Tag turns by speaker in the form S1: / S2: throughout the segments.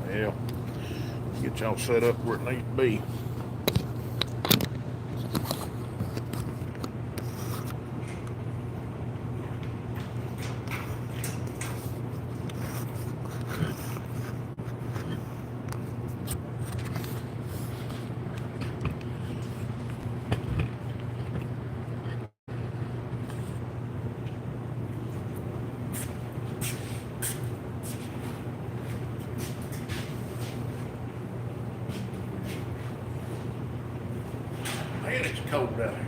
S1: Well, get y'all set up where it needs to be. Man, it's cold out here.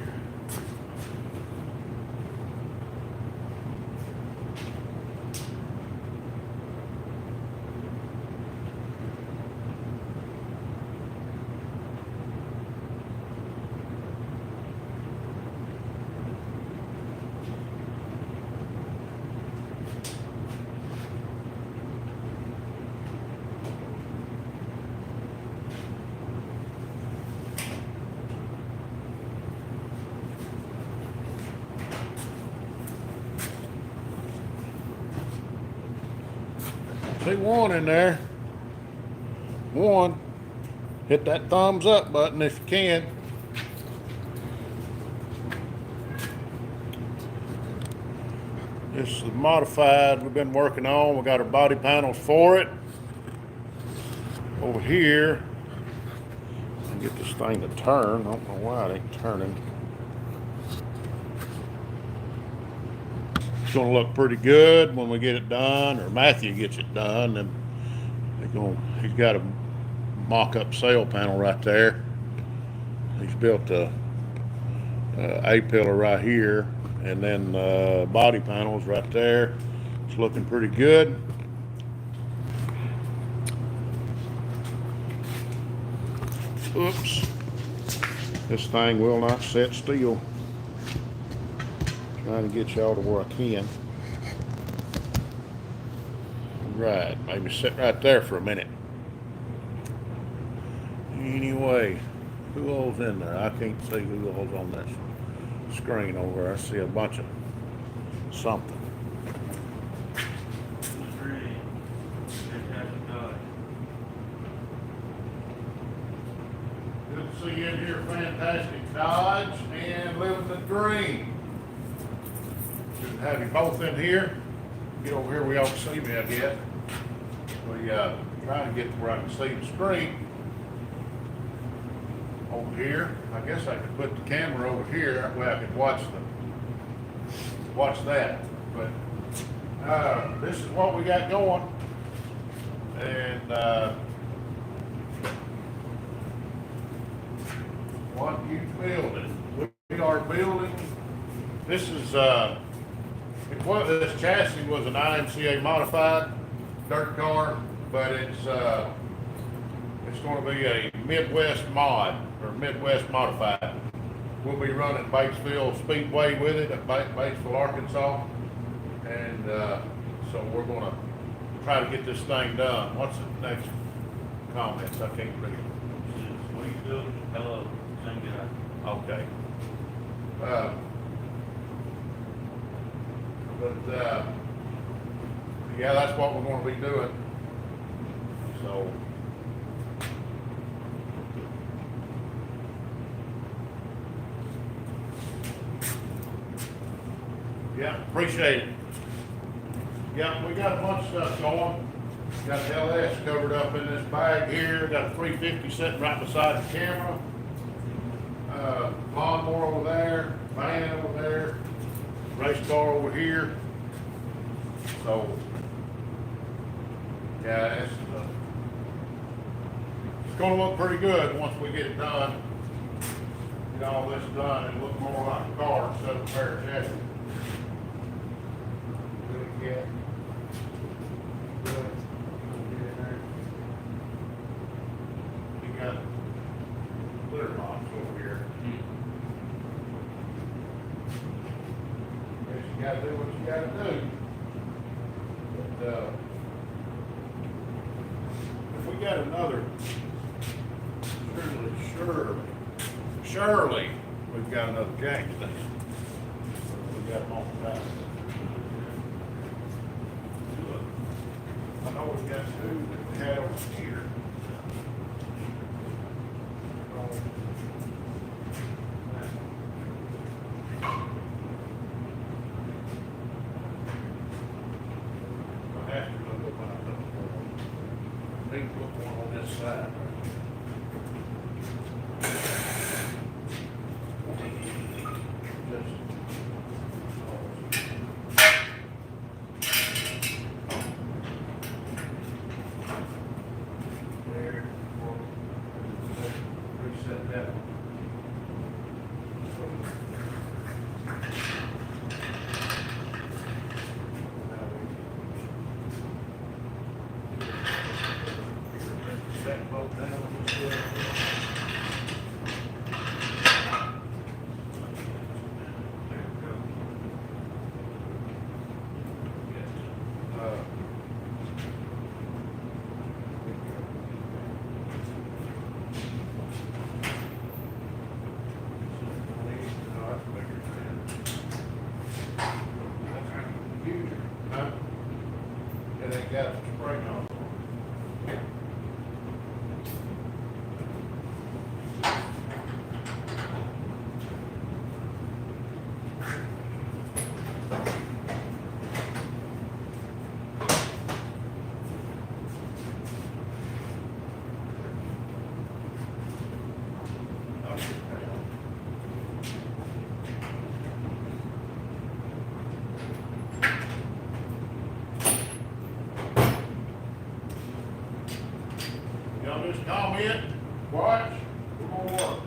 S1: See one in there. One. Hit that thumbs up button if you can. This is the modified we've been working on. We got our body panels for it. Over here. Get this thing to turn. I don't know why it ain't turning. It's gonna look pretty good when we get it done, or Matthew gets it done. And he's got a mock-up sail panel right there. He's built a A-pillar right here, and then body panels right there. It's looking pretty good. Oops. This thing will not sit still. Trying to get y'all to where I can. Right, maybe sit right there for a minute. Anyway, who all's in there? I can't see who all's on this screen over there. I see a bunch of something. Good to see you in here, Fantastic Dodge and Living the Dream. Good to have you both in here. Get over here, we all can see me, I guess. We trying to get to where I can see the screen. Over here, I guess I could put the camera over here, that way I could watch that. But this is what we got going, and what you building? We are building. This is this chassis was an IMCA modified dirt car, but it's going to be a Midwest mod or Midwest modified. We'll be running Batesville Speedway with it at Batesville, Arkansas, and so we're going to try to get this thing done. What's the next comments? I can't read it.
S2: What are you doing? Hello, same guy.
S1: Okay. Yeah, that's what we're going to be doing. So. Yeah, appreciate it. Yeah, we got a bunch of stuff going. Got the LS covered up in this bag here. Got a 350 sitting right beside the camera. Lawnmower over there, van over there, race car over here. So, yeah, it's going to look pretty good once we get it done. Get all this done, it'll look more like a car instead of a pair of chassis. Yeah. Good. Get in there. You got glitter box over here. Guess you gotta do what you gotta do. But if we got another Shirley we've got another jack station. We got them on the back. I know we've got two that we had over here. I have to look at one of them. Need to put one on this side. There, reset that. Set both down. It ain't got a spring on it. Y'all just comment, watch, we're gonna work.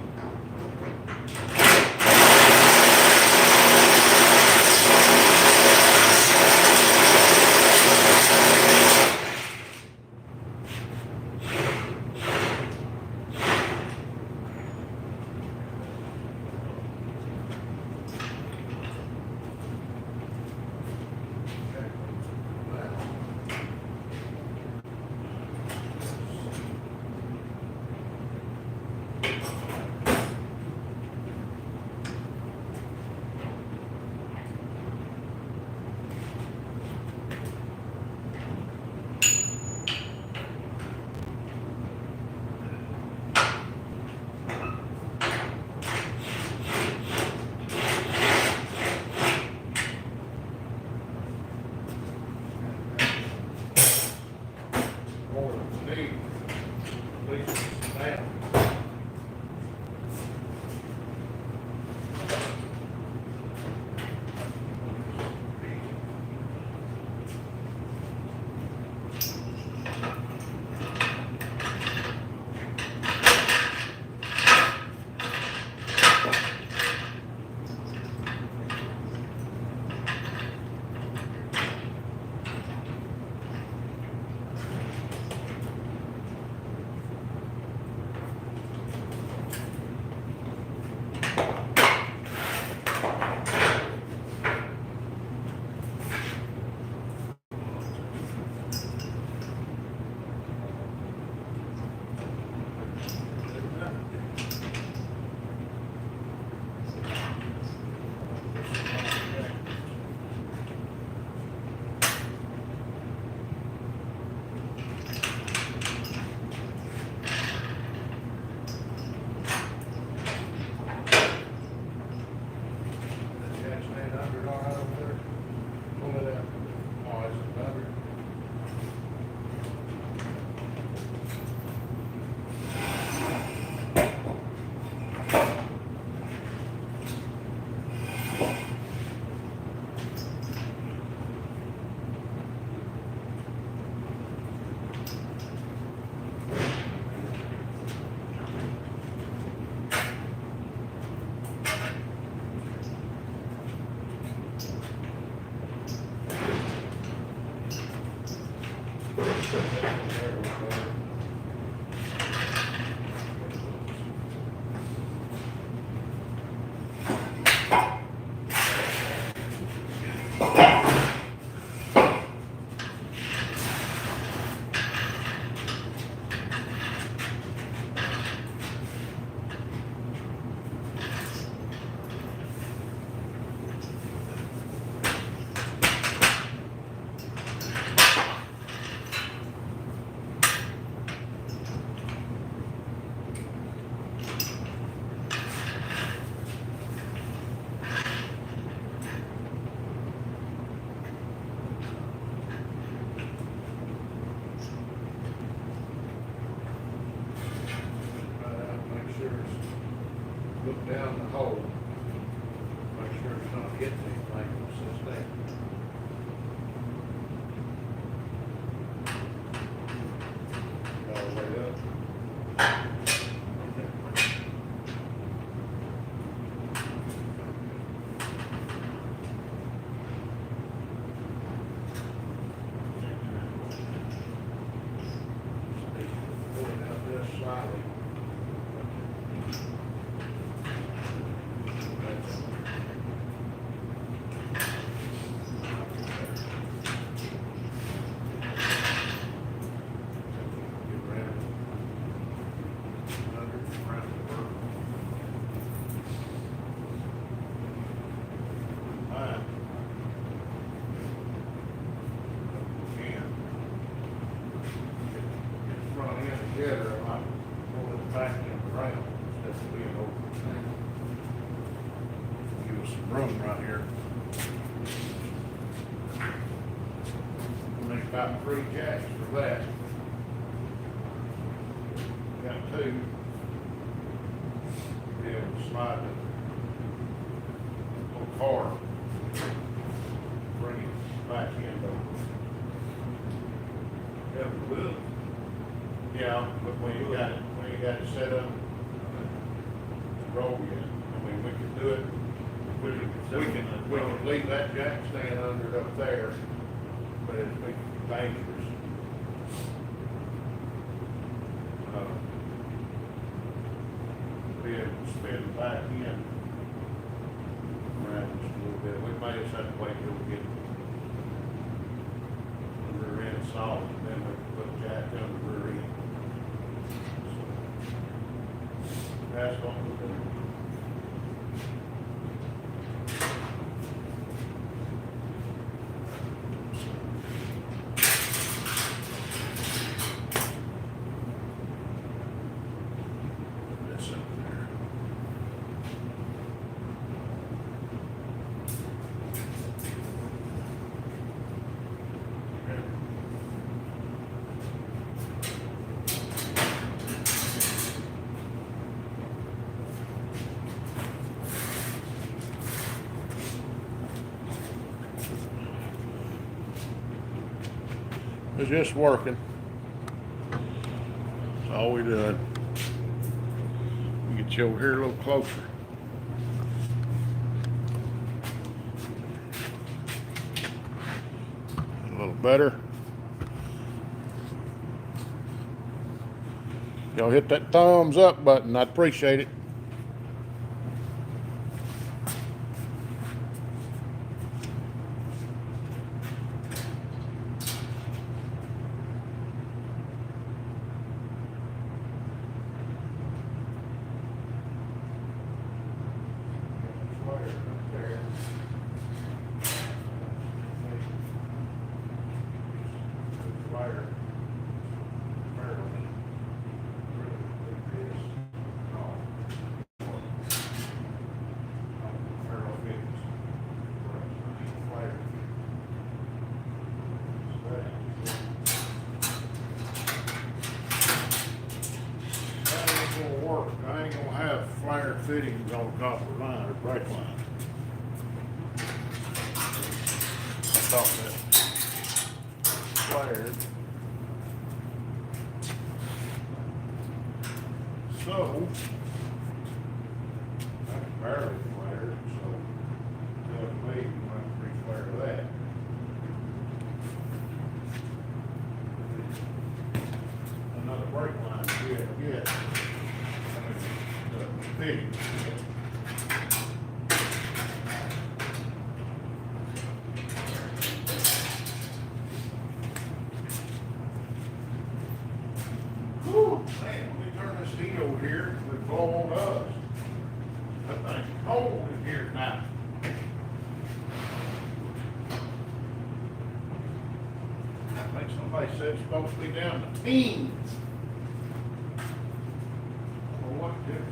S1: look down the hole, make sure it's not hitting anything that sits there. All the way up. Pull it out this slightly. Together, I might pull it back in around instead of being over the thing. Give us some room right here. We'll make about 3 jacks for that. Got 2. Be able to slide the little car, bring it back in though. Yeah, we will. Yeah, but when you got it set up, to roll yet. I mean, we can do it. We can leave that jack stand under it up there, but it'd be dangerous. Be able to spin back in around just a little bit. We may just have to wait till we get the rear end solid, and then we can put the jack on the rear end. That's what we're doing. This up there. It's just working. That's all we're doing. Get you over here a little closer. A little better. Y'all hit that thumbs up button. I'd appreciate it. I ain't gonna have flare fittings on the copper line or brake line. I thought that flared. So, that's barely flared, so tell me you might re-flare that. Another brake line, yeah. Fitting. Whew, man, let me turn this heat over here, we blow on us. That thing's cold in here now. I think somebody said it's supposed to be down to teens. Well, what temperature?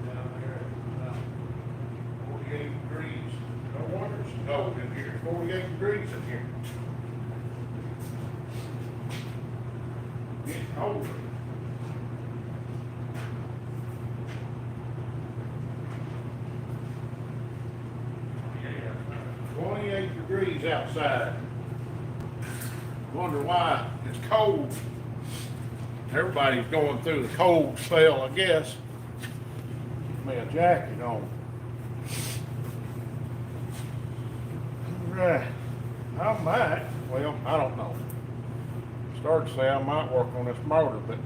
S1: Down there at about 48 degrees. No wonder it's cold in here. 48 degrees in here. colder.
S2: Yeah.
S1: 28 degrees outside. Wonder why it's cold. Everybody's going through the cold spell, I guess. Put me a jacket on. Right. I might, well, I don't know. Started to say I might work on this motor, but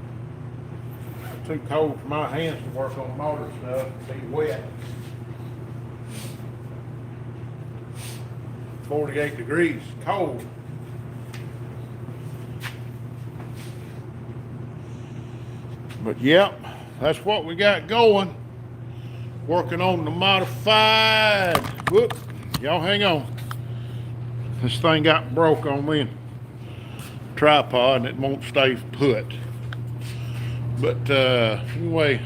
S1: it's too cold for my hands to work on motor stuff. It'd be wet. 48 degrees, cold. But yep, that's what we got going. Working on the modified. Whoop, y'all hang on. This thing got broke on me tripod and it won't stay put. But anyway,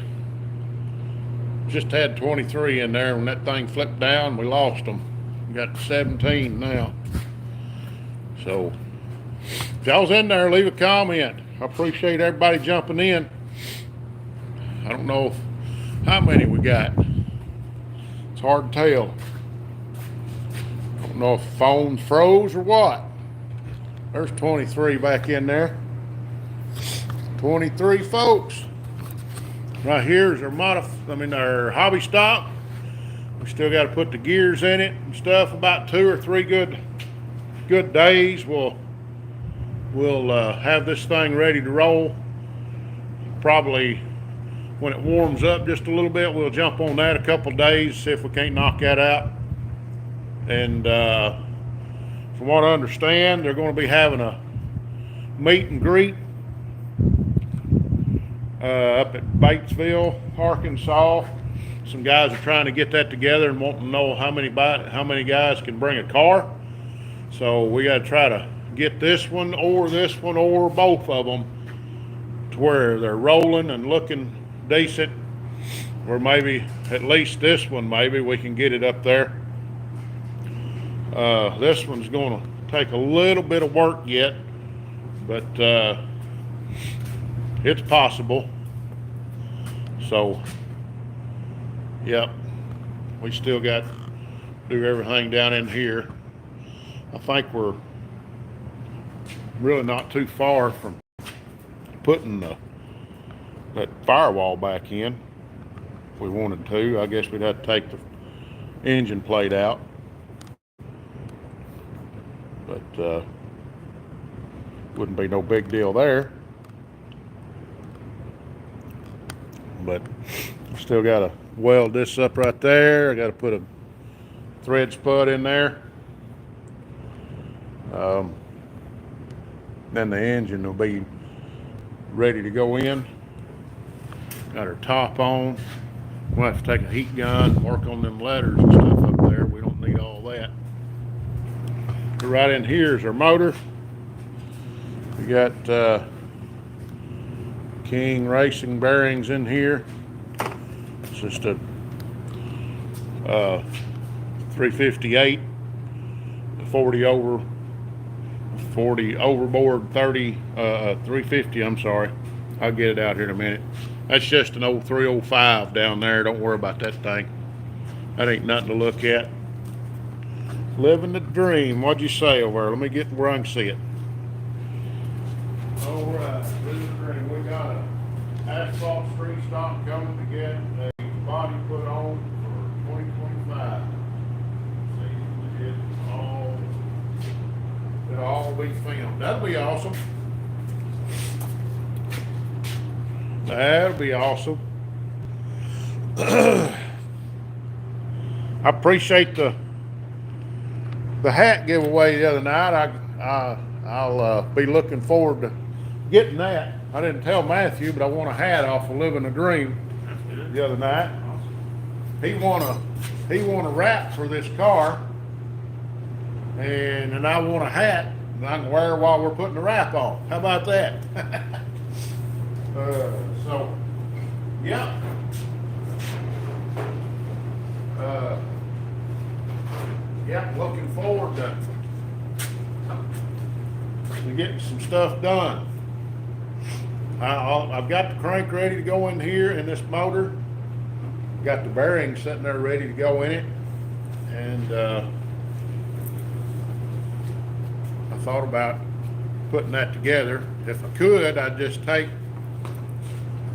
S1: just had 23 in there. When that thing flipped down, we lost them. We got 17 now. So if y'all's in there, leave a comment. I appreciate everybody jumping in. I don't know how many we got. It's hard to tell. I don't know if the phone froze or what. There's 23 back in there. 23 folks. Right here's our hobby stock. We still got to put the gears in it and stuff. About 2 or 3 good days, we'll have this thing ready to roll. Probably when it warms up just a little bit, we'll jump on that a couple days, see if we can't knock that out. And from what I understand, they're going to be having a meet and greet up at Batesville, Arkansas. Some guys are trying to get that together and want to know how many guys can bring a car. So we got to try to get this one or both of them to where they're rolling and looking decent, or maybe at least this one, maybe we can get it up there. This one's going to take a little bit of work yet, but it's possible. So yep, we still got to do everything down in here. I think we're really not too far from putting that firewall back in. If we wanted to, I guess we'd have to take the engine plate out. But wouldn't be no big deal there. But still got to weld this up right there. I got to put a thread spud in there. Then the engine will be ready to go in. Got our top on. We'll have to take a heat gun and work on them letters and stuff up there. We don't need all that. But right in here is our motor. We got King Racing bearings in here. It's just a 358, 40 overboard 350, I'm sorry. I'll get it out here in a minute. That's just an old 305 down there. Don't worry about that thing. That ain't nothing to look at. Living the dream. What'd you say over there? Let me get where I can see it. All right, living the dream. We got a asphalt street stock coming to get a body put on for 2025. See, it'll all be filmed. That'll be awesome. That'll be awesome. I appreciate the hat giveaway the other night. I'll be looking forward to getting that. I didn't tell Matthew, but I won a hat off of Living a Dream the other night. He won a wrap for this car, and I won a hat that I can wear while we're putting the wrap on. How about that? So, yeah. Yeah, looking forward to getting some stuff done. I've got the crank ready to go in here in this motor. Got the bearings sitting there ready to go in it. And I thought about putting that together. If I could, I'd just take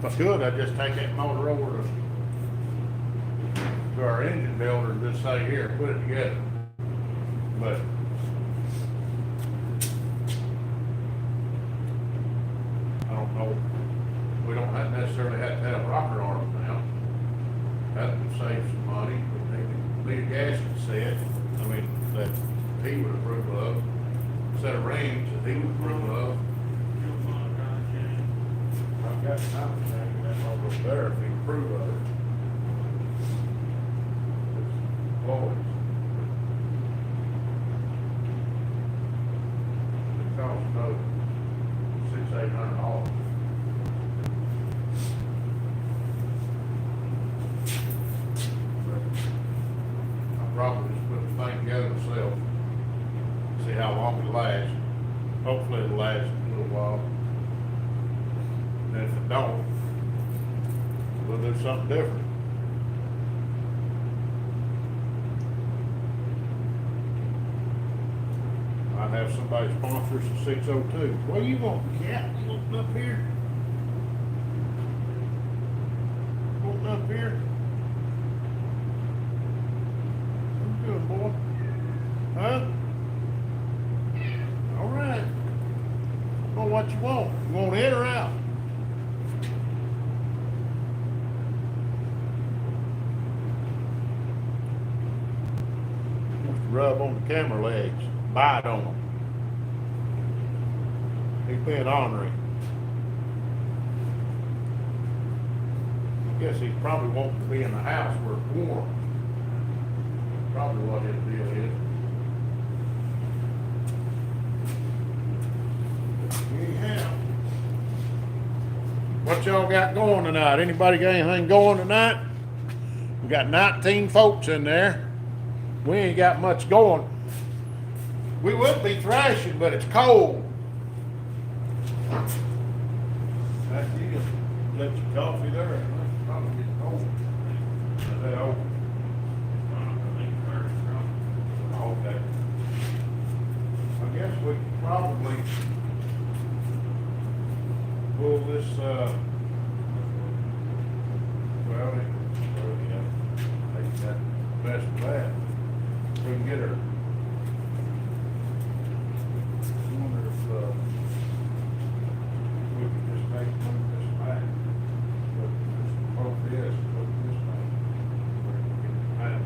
S1: that motor over to our engine builder and just say, here, put it together. But I don't know. We don't necessarily have to have rocker arms now. That would save some money. Need a gasket set. I mean, that he would approve of. Set of rings that he would approve of. I've got something that over there if he approve of it. Always. It costs no $600-800. Probably just put the thing together myself, see how long it lasts. Hopefully it'll last a little while. And if it don't, we'll do something different. I'd have somebody sponsor us a 602. What do you want, cat? You want up here? Want up here? Good boy. Huh? All right. I know what you want. You want in or out? Wants to rub on the camera legs. Bite on them. He's being ornery. I guess he's probably wanting to be in the house where it's warm. Probably what his deal is. Anyhow, what y'all got going tonight? Anybody got anything going tonight? We got 19 folks in there. We ain't got much going. We would be thrashing, but it's cold. You can let your coffee there. It's probably get cold. Is that open? Okay. I guess we could probably pull this, well, yeah, take that best of that. We can get her. I wonder if, we could just make this back. Both this, both this back. We can get it back.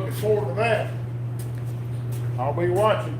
S1: looking forward to that. I'll be watching.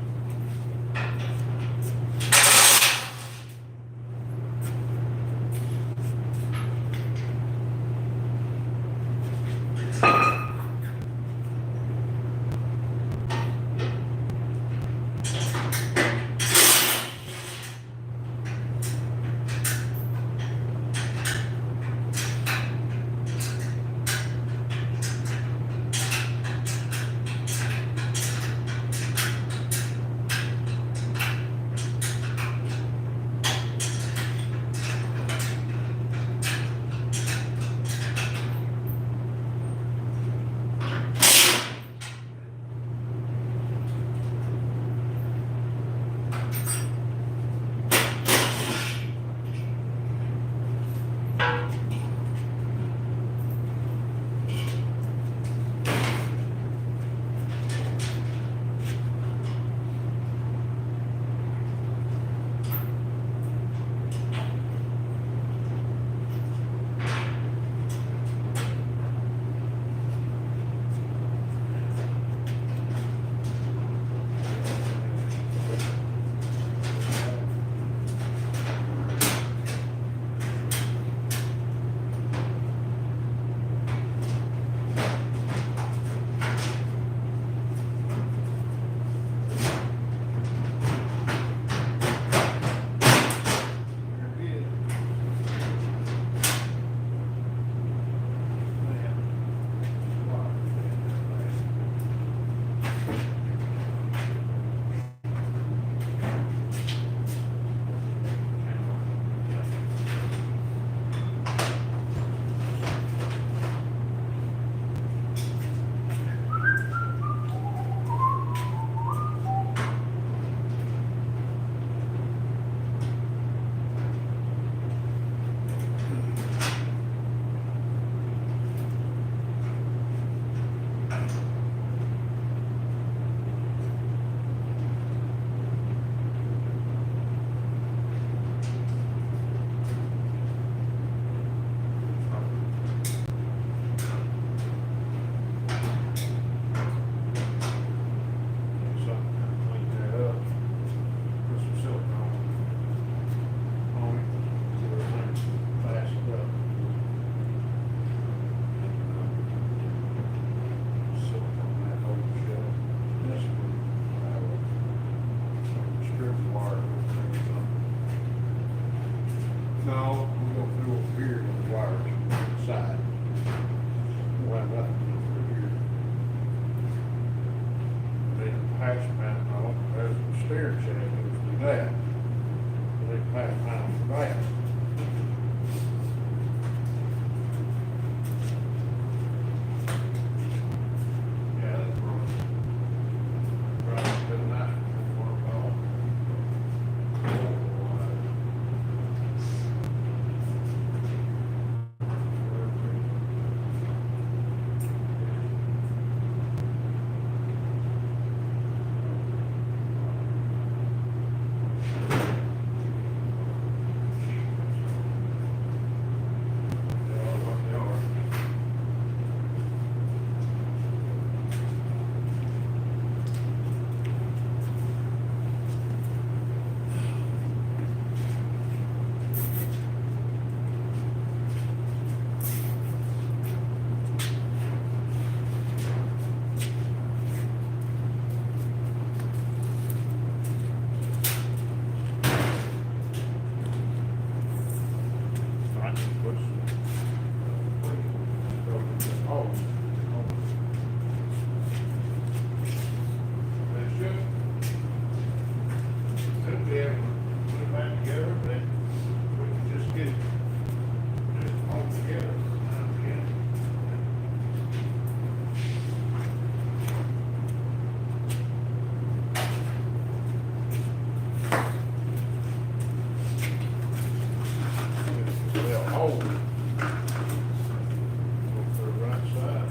S1: No, we go through over here on the wires on the side. Well, nothing over here. They patch mount on, there's a steering chain goes through that. They patch mount for that. Yeah, that's wrong. Right, good night. They'll hold. Go for the right side.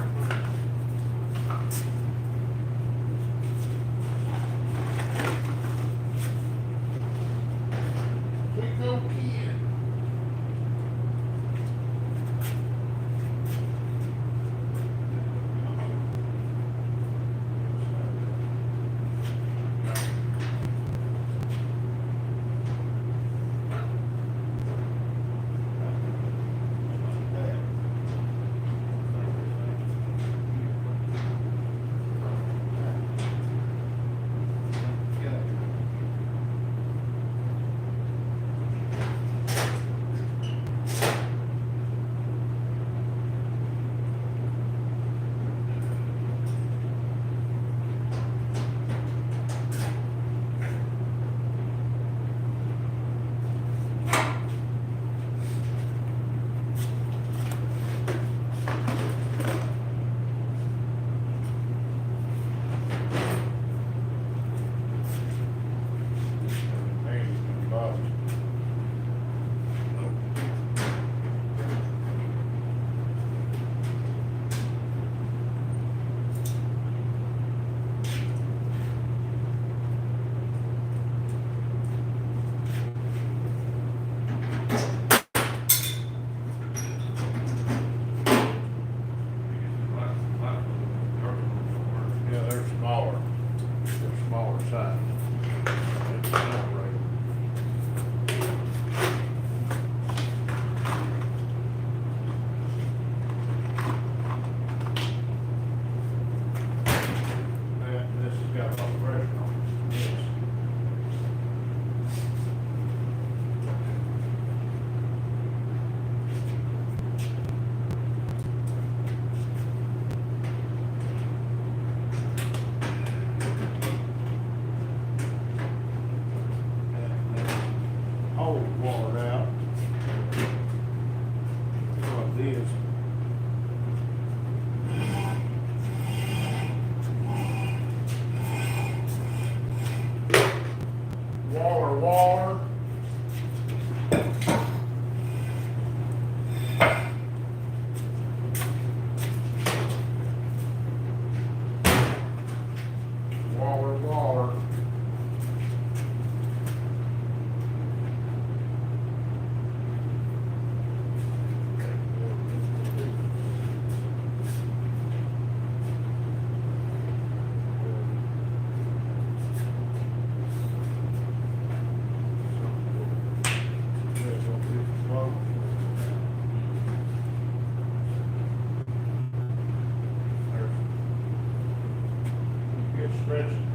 S1: stretching.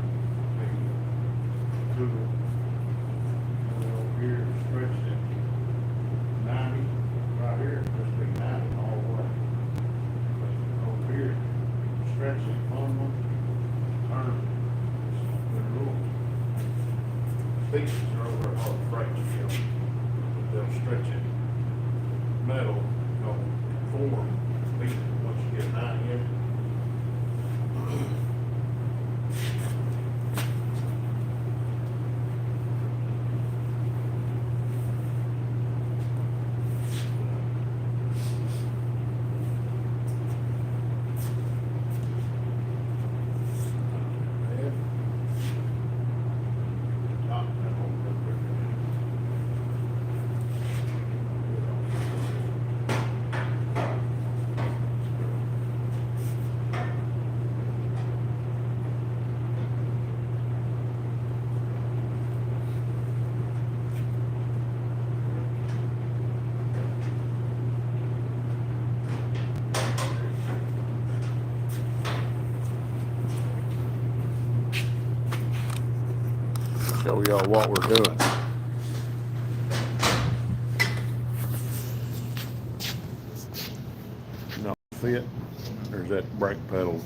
S1: To the, over here, stretching it 90, right here, just be 90 all the way. But over here, stretching on one, turn, the rules. Pieces are over at hard fracture field. They'll stretch it. Metal, form, pieces once you get 90 in it. Show y'all what we're doing. No fit, or is that brake pedal?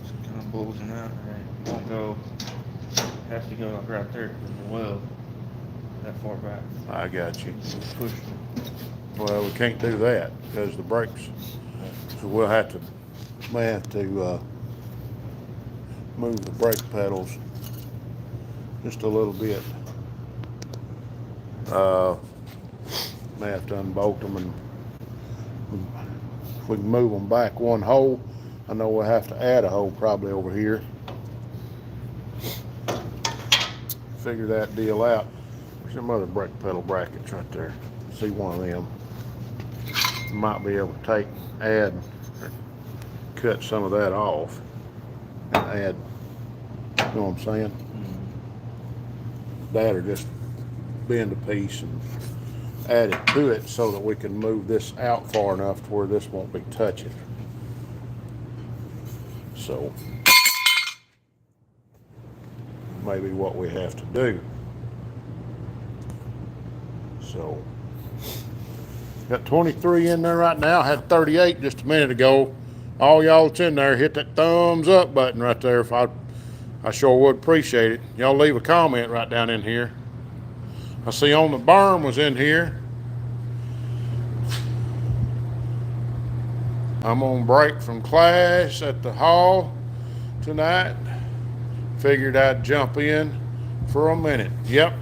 S2: It's kind of bulging out there. It won't go. Has to go like right there because the well that far back.
S1: I got you.
S2: Push.
S1: Well, we can't do that because the brakes. So we'll have to, move the brake pedals just a little bit. May have to unbolt them, and if we can move them back one hole. I know we'll have to add a hole probably over here. Figure that deal out. There's some other brake pedal brackets right there. See one of them. Might be able to add, cut some of that off and add, you know what I'm saying? That, or just bend a piece and add it to it so that we can move this out far enough to where this won't be touching. So maybe what we have to do. So got 23 in there right now. Had 38 just a minute ago. All y'all that's in there, hit that thumbs up button right there. If I sure would appreciate it. Y'all leave a comment right down in here. I see On the Berm was in here. I'm on break from class at the hall tonight. Figured I'd jump in for a minute. Yep.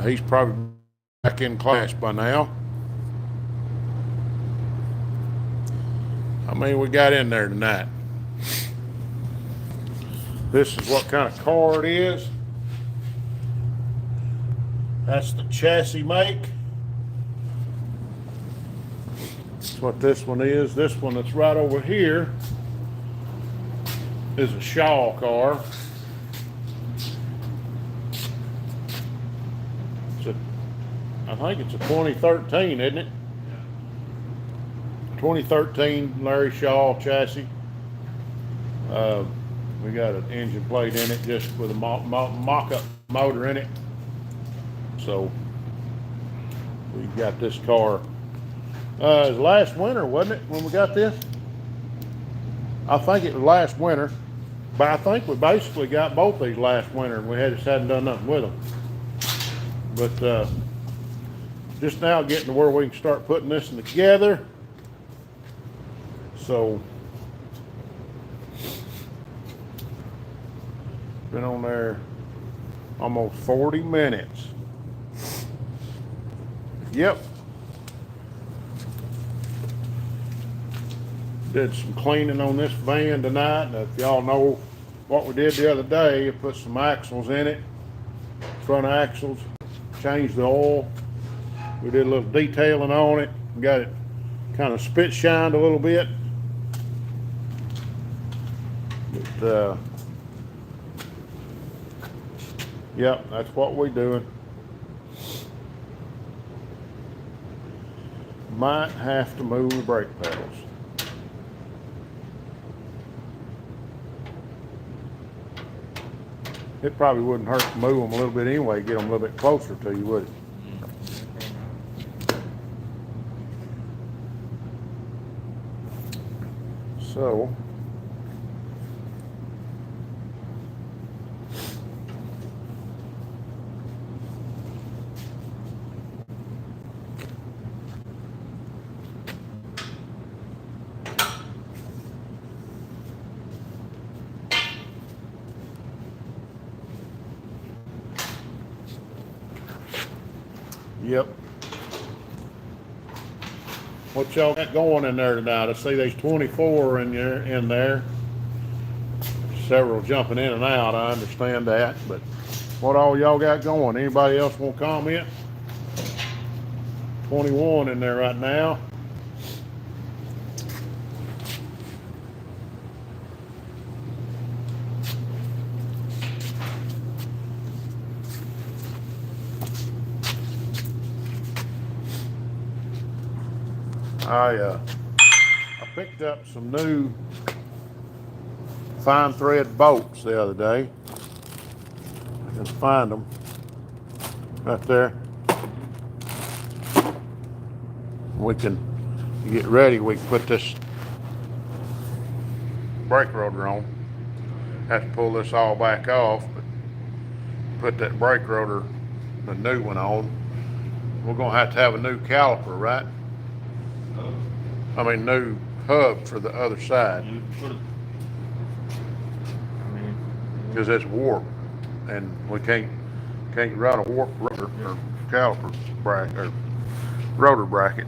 S1: He's probably back in class by now. I mean, we got in there tonight. This is what kind of car it is. That's the chassis make. That's what this one is. This one that's right over here is a Shaw car. I think it's a 2013, isn't it? 2013 Larry Shaw chassis. We got an engine plate in it just with a mock-up motor in it. So we got this car. It was last winter, wasn't it, when we got this? I think it was last winter, but I think we basically got both these last winter and we just hadn't done nothing with them. But just now getting to where we can start putting this together. So been on there almost 40 minutes. Yep. Did some cleaning on this van tonight. Now, if y'all know what we did the other day, put some axles in it, front axles, changed the oil. We did a little detailing on it, got it kind of spit shined a little bit. But, yep, that's what we're doing. Might have to move the brake pedals. It probably wouldn't hurt to move them a little bit anyway, get them a little bit closer to you, would it? So, yep. What y'all got going in there tonight? I see there's 24 in there. Several jumping in and out, I understand that, but what all y'all got going? Anybody else want to comment? 21 in there right now. I picked up some new fine thread bolts the other day. I can find them right there. We can get ready. We can put this brake rotor on. Have to pull this all back off, but put that brake rotor, the new one, on. We're gonna have to have a new caliper, right? I mean, new hub for the other side, because it's warped, and we can't run a warped rotor or caliper bracket or rotor bracket.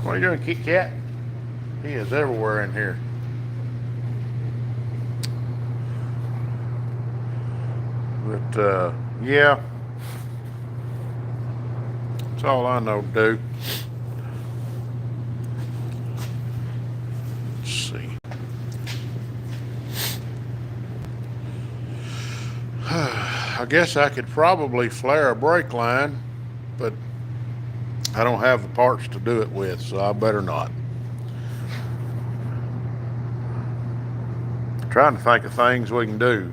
S1: What are you doing, Kit Kat? He is everywhere in here. But yeah, that's all I know to do. Let's see. I guess I could probably flare a brake line, but I don't have the parts to do it with, so I better not. Trying to think of things we can do.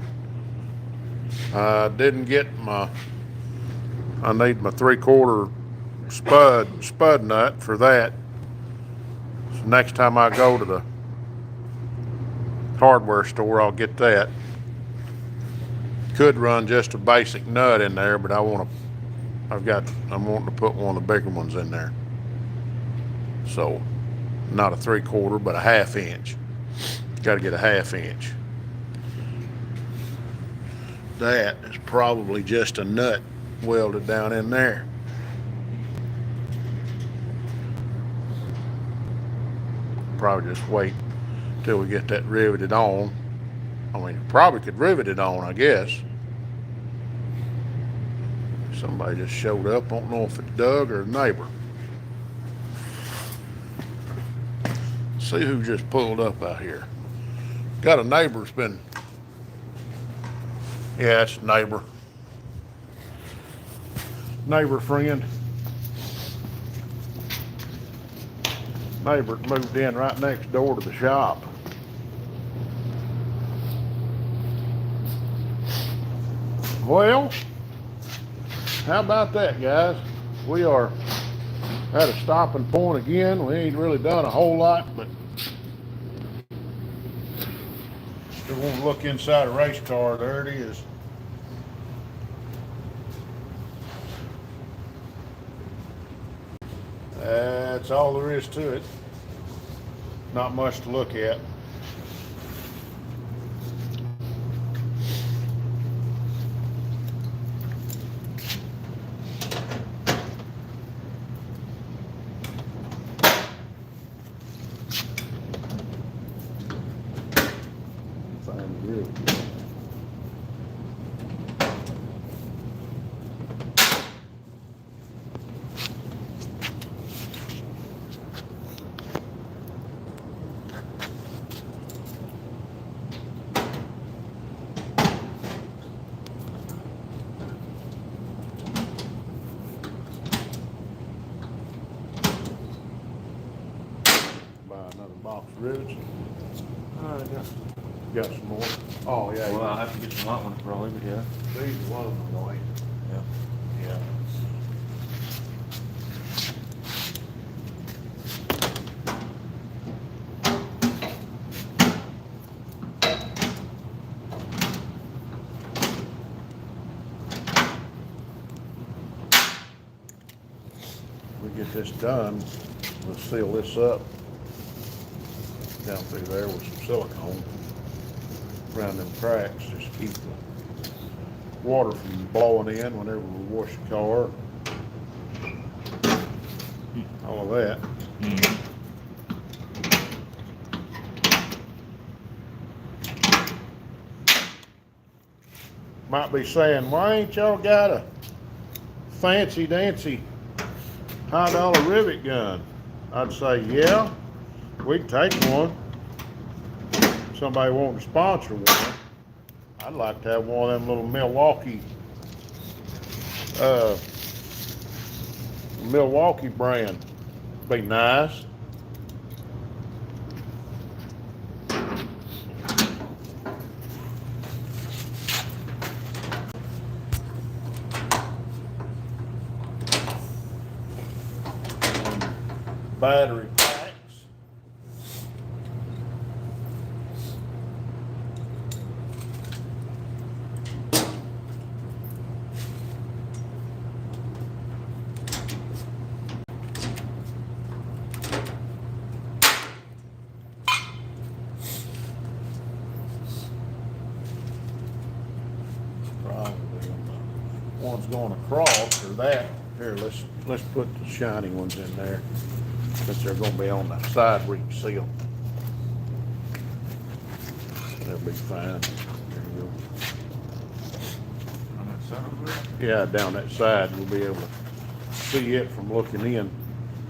S1: I didn't get I need my 3/4 spud nut for that. So next time I go to the hardware store, I'll get that. Could run just a basic nut in there, but I'm wanting to put one of the bigger ones in there. So not a 3/4, but a 1/2 inch. Got to get a 1/2 inch. That is probably just a nut welded down in there. Probably just wait till we get that riveted on. I mean, probably could rivet it on, I guess. Somebody just showed up. Don't know if it's Doug or a neighbor. See who just pulled up out here. Got a neighbor's been. Yeah, it's a neighbor. Neighbor friend. Neighbor moved in right next door to the shop. Well, how about that, guys? We are at a stopping point again. We ain't really done a whole lot, but we want to look inside a race car. There it is. That's all there is to it. Not much to look at. Buy another box of rivets. All right, Got some more? Oh, yeah.
S2: Well, I'll have to get some light ones probably, but yeah.
S1: These are one of them, though, ain't
S2: Yeah.
S1: they? Yeah. We get this done, we'll seal this up down through there with some silicone around them cracks, just keep the water from blowing in whenever we wash the car. All of that. Might be saying, why ain't y'all got a fancy dancy $100 rivet gun? I'd say, yeah, we'd take one. Somebody wanting to sponsor one. I'd like to have one of them little Milwaukee brand. Be nice. Battery packs. Probably the ones going across or that. Here, let's put the shiny ones in there, since they're gonna be on that side where you can see them. They'll be fine. There you
S2: On that side over there?
S1: go. Yeah, down that side, we'll be able to see it from looking in.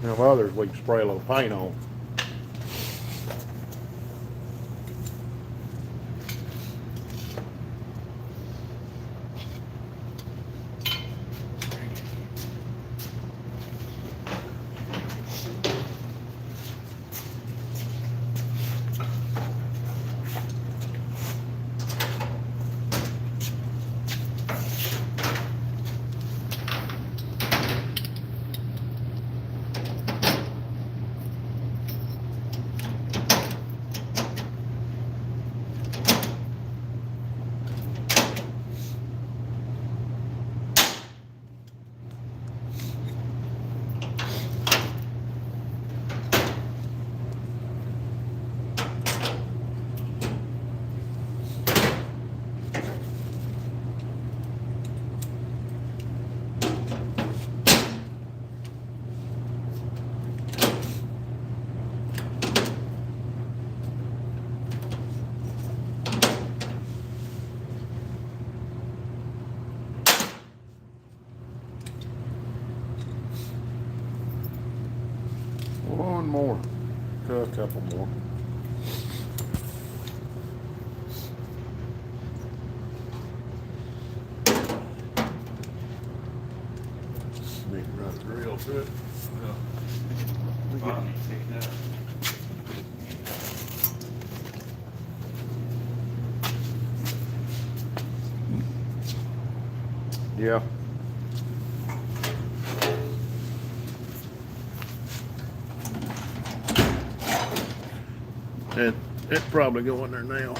S1: Now, others we can spray a little paint on. One more, a couple more. Need to run the drill to it.
S2: Yeah. Bottom needs to take that.
S1: Yeah. It probably go in there now.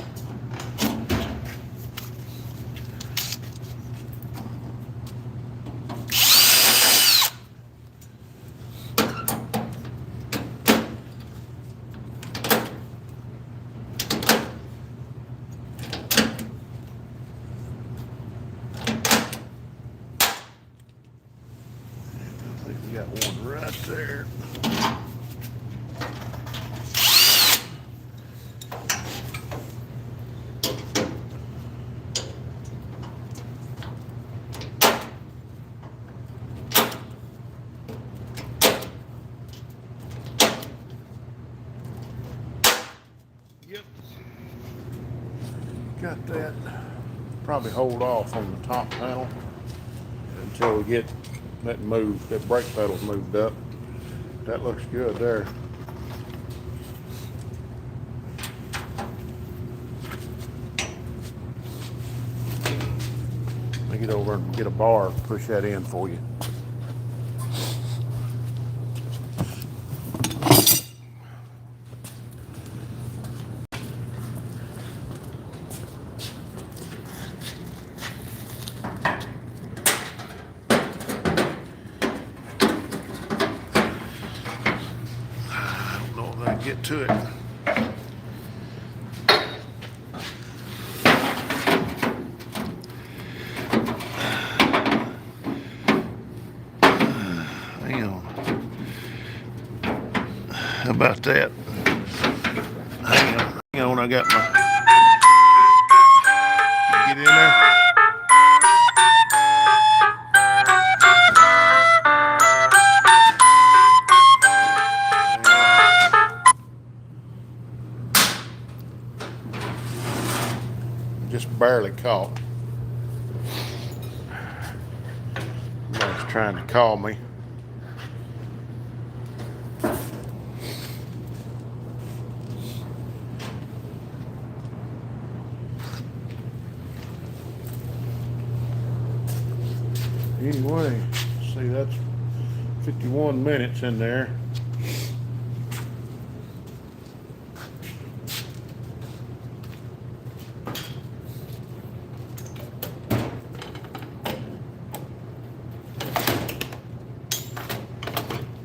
S1: I think we got one right there. Yep. Got that. Probably hold off on the top panel until we get that moved, that brake pedal's moved up. That looks good there. get over and get a bar, push that in for you. I don't know if I can get to it. Hang on. How about that? Hang on, I got my. Get in there. Just barely caught. Somebody's trying to call me. Anyway, see, that's 51 minutes in there.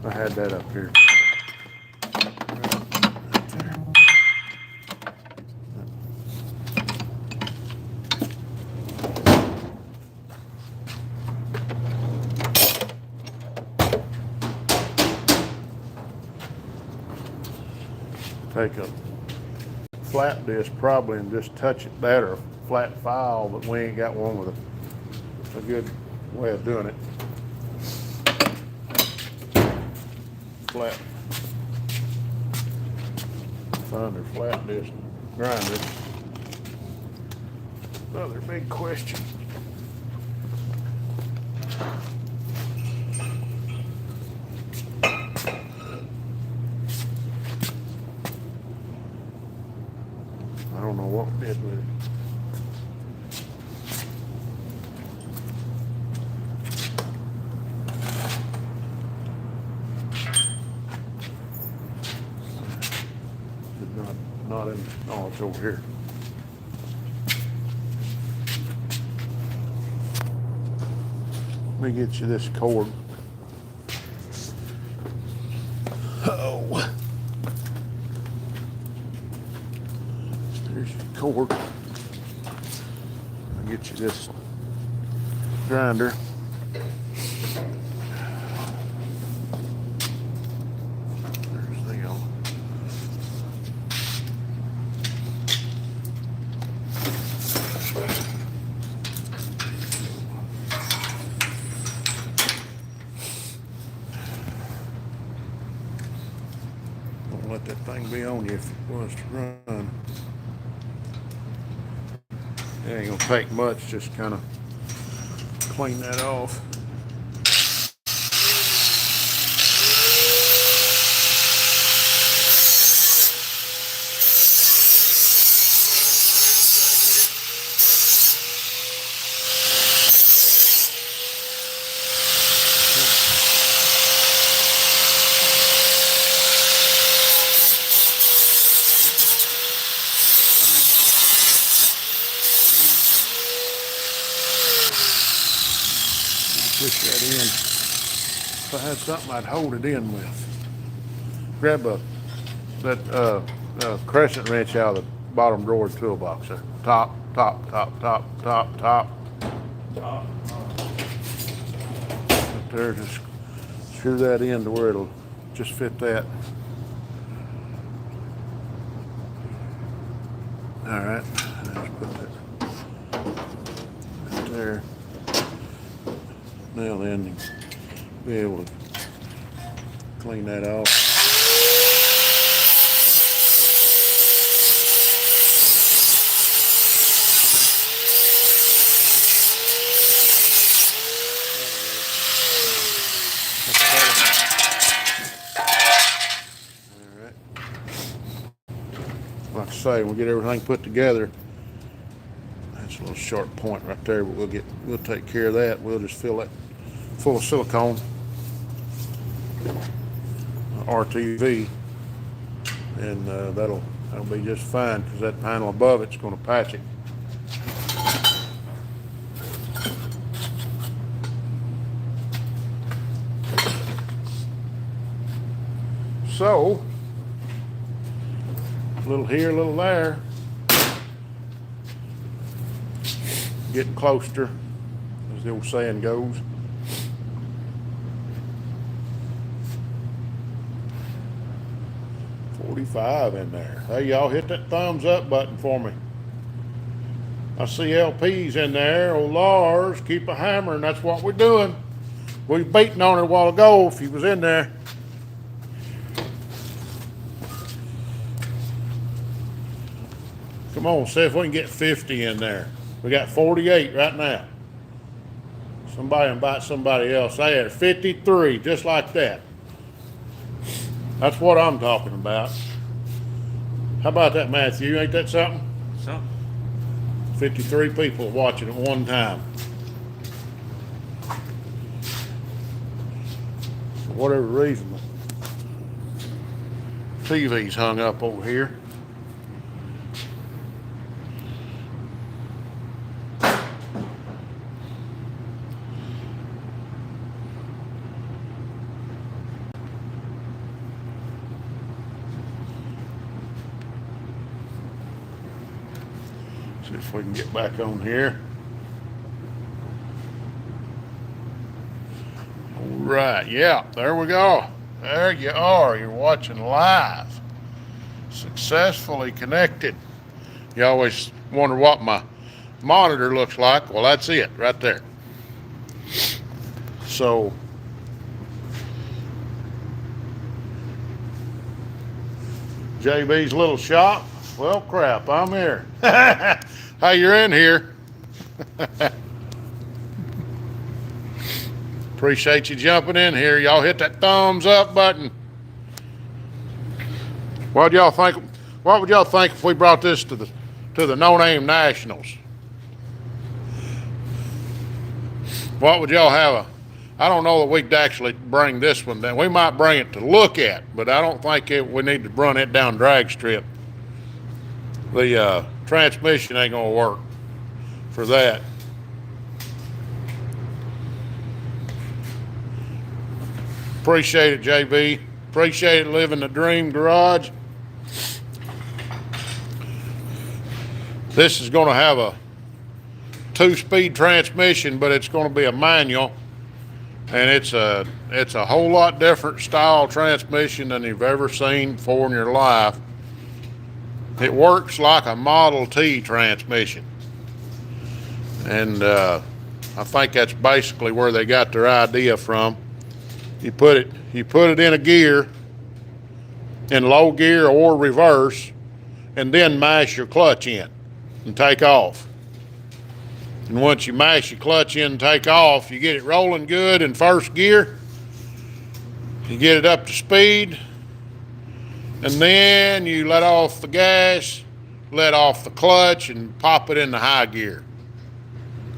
S1: I had that up here. Take a flat disc probably and just touch it that, or a flat file, but we ain't got one with a good way of doing it. Flat, find a flat disc grinder. Another big question. I don't know what we did with it. Not in, oh, it's over here. Let me get you this cord. Oh. There's your cord. I'll get you this grinder. There's the yellow. Don't let that thing be on you if it wants to run. It ain't gonna take much, just kind of clean that off. Push that in. If I had something I'd hold it in with. Grab that crescent wrench out of the bottom drawer of the toolbox there. Top. Up there, just screw that in to where it'll just fit that. All right, let's put that right there. Now then, be able to clean that off. All right. Like I say, we'll get everything put together. That's It's a little sharp point right there, but we'll take care of that. We'll just fill that full of silicone. RTV, and that'll be just fine, because that panel above it's going to patch it. So, a little here, a little there. Getting closer, as the old saying goes. .45 in there. Hey, y'all hit that thumbs up button for me. I see LP's in there. Oh, Lars, keep a hammer, and that's what we're doing. We was beating on it a while ago if he was in there. Come on, see if we can get 50 in there. We got 48 right now. Somebody invite somebody else. There, 53, just like that. That's what I'm talking about. How about that, Matthew? Ain't that something?
S2: So,
S1: 53 people watching at one time. For whatever reason, the TV's hung up over here. See if we can get back on here. All right, yeah, there we go. There you are. You're watching live. Successfully connected. You always wonder what my monitor looks like. Well, that's it right there. So, JB's little shop. Well, crap, I'm here. Hey, you're in here. Appreciate you jumping in here. Y'all hit that thumbs up button. What y'all think? What would y'all think if we brought this to the No Name Nationals? What would y'all have I don't know that we could actually bring this one down. We might bring it to look at, but I don't think we need to run it down drag strip. The transmission ain't gonna work for that. Appreciate it, JB. Appreciate it, living the dream garage. This is gonna have a 2-speed transmission, but it's gonna be a manual, and it's a whole lot different style transmission than you've ever seen before in your life. It works like a Model T transmission. And I think that's basically where they got their idea from. You put it in a gear, in low gear or reverse, and then mash your clutch in and take off. And once you mash your clutch in and take off, you get it rolling good in first gear. You get it up to speed. And then you let off the gas, let off the clutch, and pop it into high gear.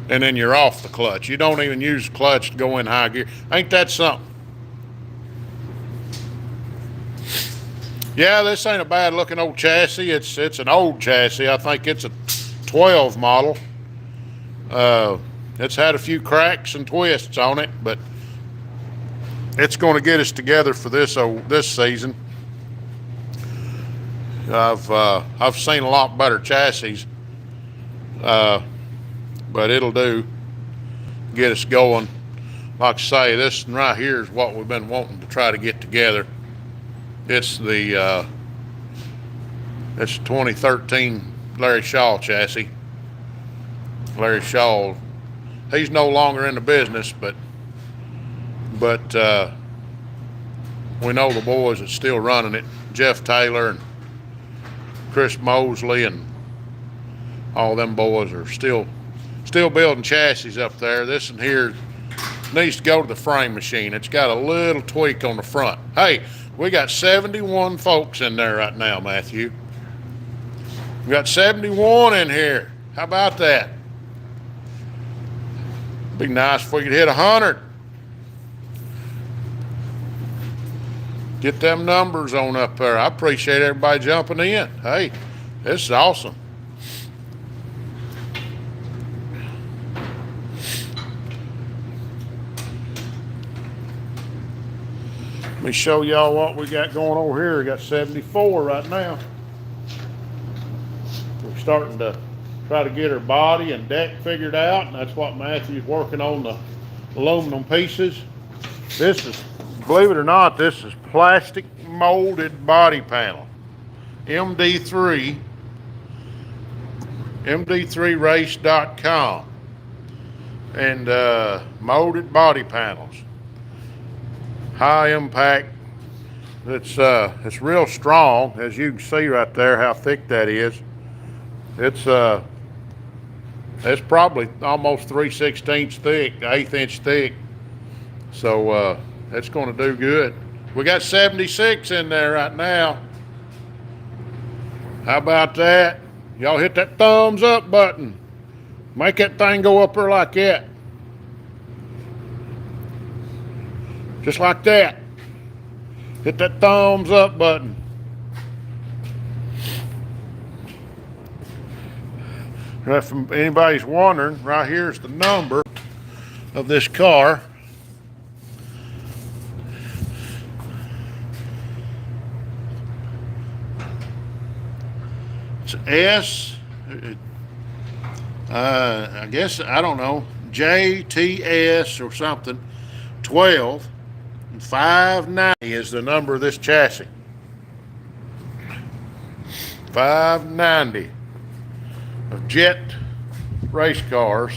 S1: And then you're off the clutch. You don't even use the clutch to go in high gear. Ain't that something? Yeah, this ain't a bad looking old chassis. It's an old chassis. I think it's a 12 model. It's had a few cracks and twists on it, but it's going to get us together for this season. I've seen a lot better chassis, but it'll do. Get us going. Like I say, this one right here is what we've been wanting to try to get together. It's the 2013 Larry Shaw chassis. Larry Shaw, he's no longer in the business, but we know the boys that's still running it. Jeff Taylor and Chris Mosley and all them boys are still building chassis up there. This one here needs to go to the frame machine. It's got a little tweak on the front. Hey, we got 71 folks in there right now, Matthew. We got 71 in here. How about that? Be nice if we could hit 100. Get them numbers on up there. I appreciate everybody jumping in. Hey, this is awesome. Let me show y'all what we got going over here. We got 74 right now. We're starting to try to get her body and deck figured out, and that's what Matthew's working on, the aluminum pieces. This is, believe it or not, this is plastic molded body panel. MD3, MD3race.com, and molded body panels. High impact. It's real strong, as you can see right there how thick that is. It's probably almost 3/16 thick, 1/8 inch thick. So it's going to do good. We got 76 in there right now. How about that? Y'all hit that thumbs up button. Make that thing go up there like that. Just like that. Hit that thumbs up button. If anybody's wondering, right here's the number of this car. It's S, I guess, I don't know, JTS or something, 12, and 590 is the number of this chassis. 590 of Jet race cars.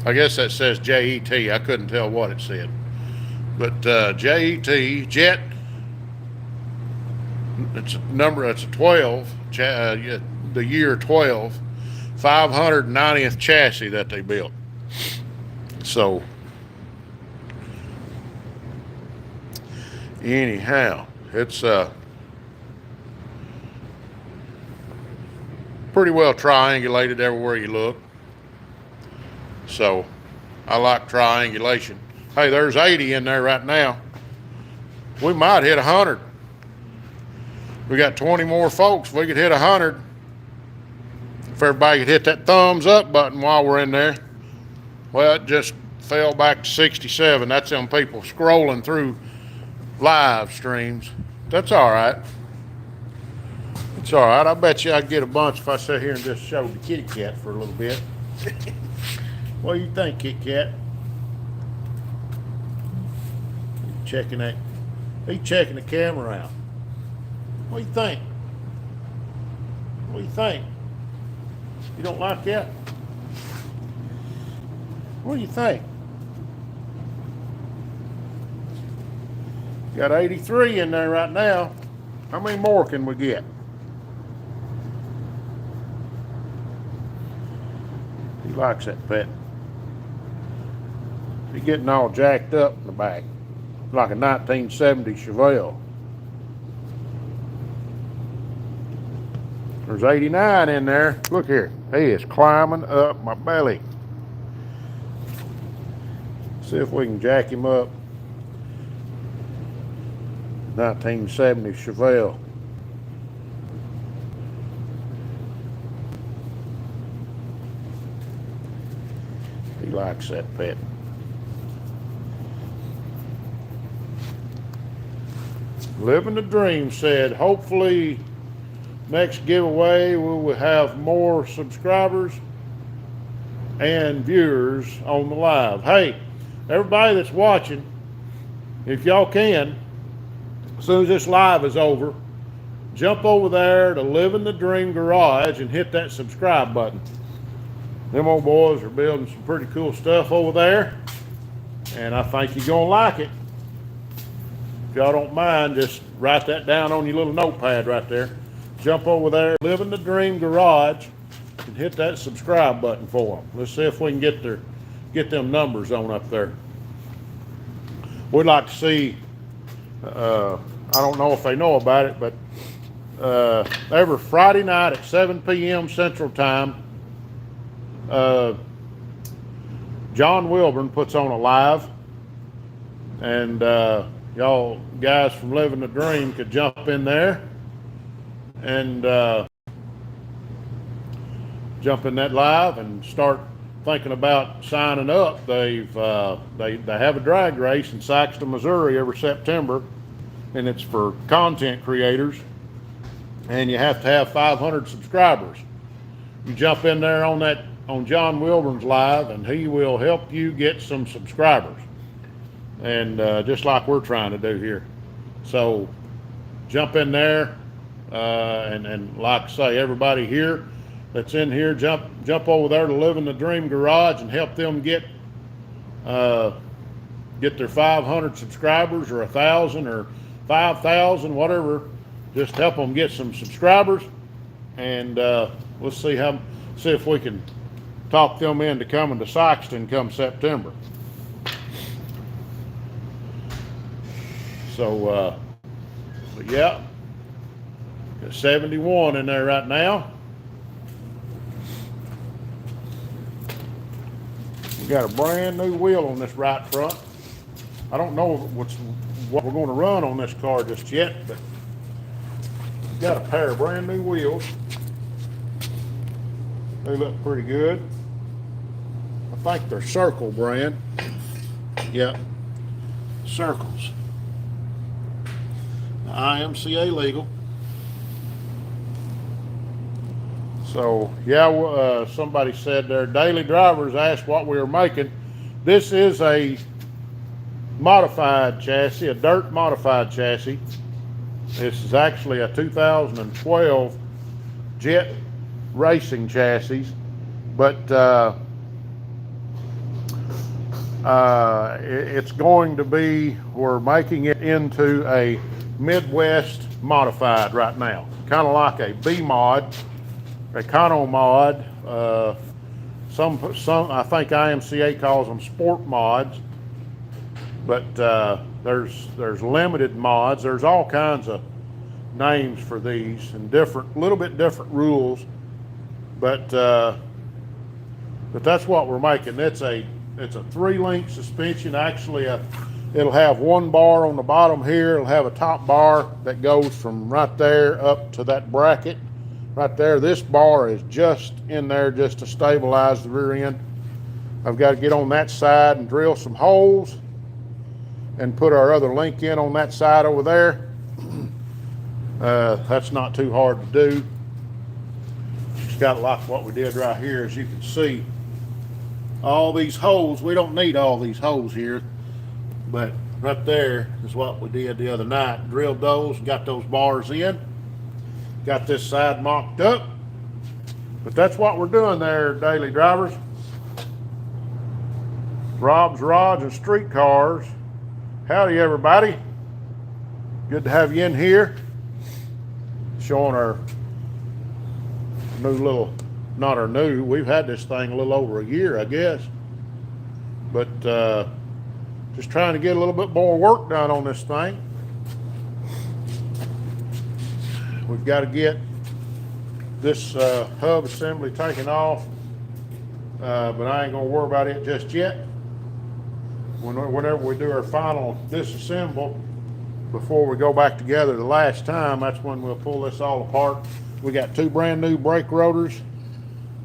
S1: I guess that says JET. I couldn't tell what it said. But JET, Jet, it's a number, it's a 12, the year 12, 590th chassis that they built. So, anyhow, it's pretty well triangulated everywhere you look. So, I like triangulation. Hey, there's 80 in there right now. We might hit 100. We got 20 more folks. We could hit 100. If everybody could hit that thumbs up button while we're in there. Well, it just fell back to 67. That's them people scrolling through live streams. That's all right. It's all right. I bet you I'd get a bunch if I sat here and just showed the kitty cat for a little bit. What do you think, Kit Kat? Checking that. He's checking the camera out. What do you think? What do you think? You don't like that? What do you think? Got 83 in there right now. How many more can we get? He likes that pet. He's getting all jacked up in the back, like a 1970 Chevelle. There's 89 in there. Look here. He is climbing up my belly. See if we can jack him up. 1970 Chevelle. He likes that pet. Living the Dream said, hopefully next giveaway we will have more subscribers and viewers on the live. Hey, everybody that's watching, if y'all can, as soon as this live is over, jump over there to Living the Dream Garage and hit that subscribe button. Them old boys are building some pretty cool stuff over there, and I think you're gonna like it. If y'all don't mind, just write that down on your little notepad right there. Jump over there, Living the Dream Garage, and hit that subscribe button for them. Let's see if we can get them numbers on up there. We'd like to see, I don't know if they know about it, but every Friday night at 7 p.m. Central Time, John Wilburn puts on a live, and y'all guys from Living the Dream could jump in there and jump in that live and start thinking about signing up. They have a drag race in Saxton, Missouri every September, and it's for content creators, and you have to have 500 subscribers. You jump in there on John Wilburn's live, and he will help you get some subscribers, and just like we're trying to do here. So jump in there, and like I say, everybody here that's in here, jump over there to Living the Dream Garage and help them get their 500 subscribers, or 1,000 or 5,000, whatever. Just help them get some subscribers, and we'll see if we can talk them into coming to Saxton come September. So, but yeah, got 71 in there right now. We got a brand new wheel on this right front. I don't know what we're going to run on this car just yet, but we've got a pair of brand new wheels. They look pretty good. I think they're Circle brand. Yep, Circles. IMCA legal. So yeah, somebody said their daily drivers asked what we were making. This is a modified chassis, a dirt modified chassis. This is actually a 2012 Jet racing chassis, but it's going to be, we're making it into a Midwest modified right now, kind of like a B mod, Econo mod. Some I think IMCA calls them sport mods, but there's limited mods. There's all kinds of names for these, and little bit different rules, but that's what we're making. It's a 3-link suspension. Actually, it'll have one bar on the bottom here. It'll have a top bar that goes from right there up to that bracket right there. This bar is just in there just to stabilize the rear end. I've got to get on that side and drill some holes and put our other link in on that side over there. That's not too hard to do. Just got to like what we did right here. As you can see, all these holes, we don't need all these holes here, but right there is what we did the other night. Drilled those and got those bars in. Got this side mocked up. But that's what we're doing there, daily drivers. Rob's Rods and Street Cars. Howdy, everybody. Good to have you in here. Showing our new little, not our new, we've had this thing a little over a year, I guess. But just trying to get a little bit more work done on this thing. We've got to get this hub assembly taken off, but I ain't gonna worry about it just yet. Whenever we do our final disassemble, before we go back together the last time, that's when we'll pull this all apart. We got 2 brand new brake rotors.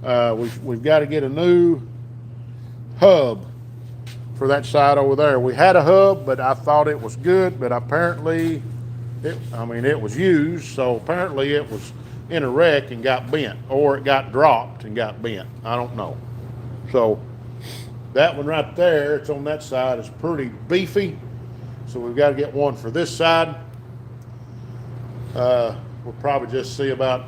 S1: We've got to get a new hub for that side over there. We had a hub, but I thought it was good, but apparently it was used, so apparently it was in a wreck and got bent, or it got dropped and got bent. I don't know. So that one right there, it's on that side, is pretty beefy. So we've got to get one for this side. We'll probably just see about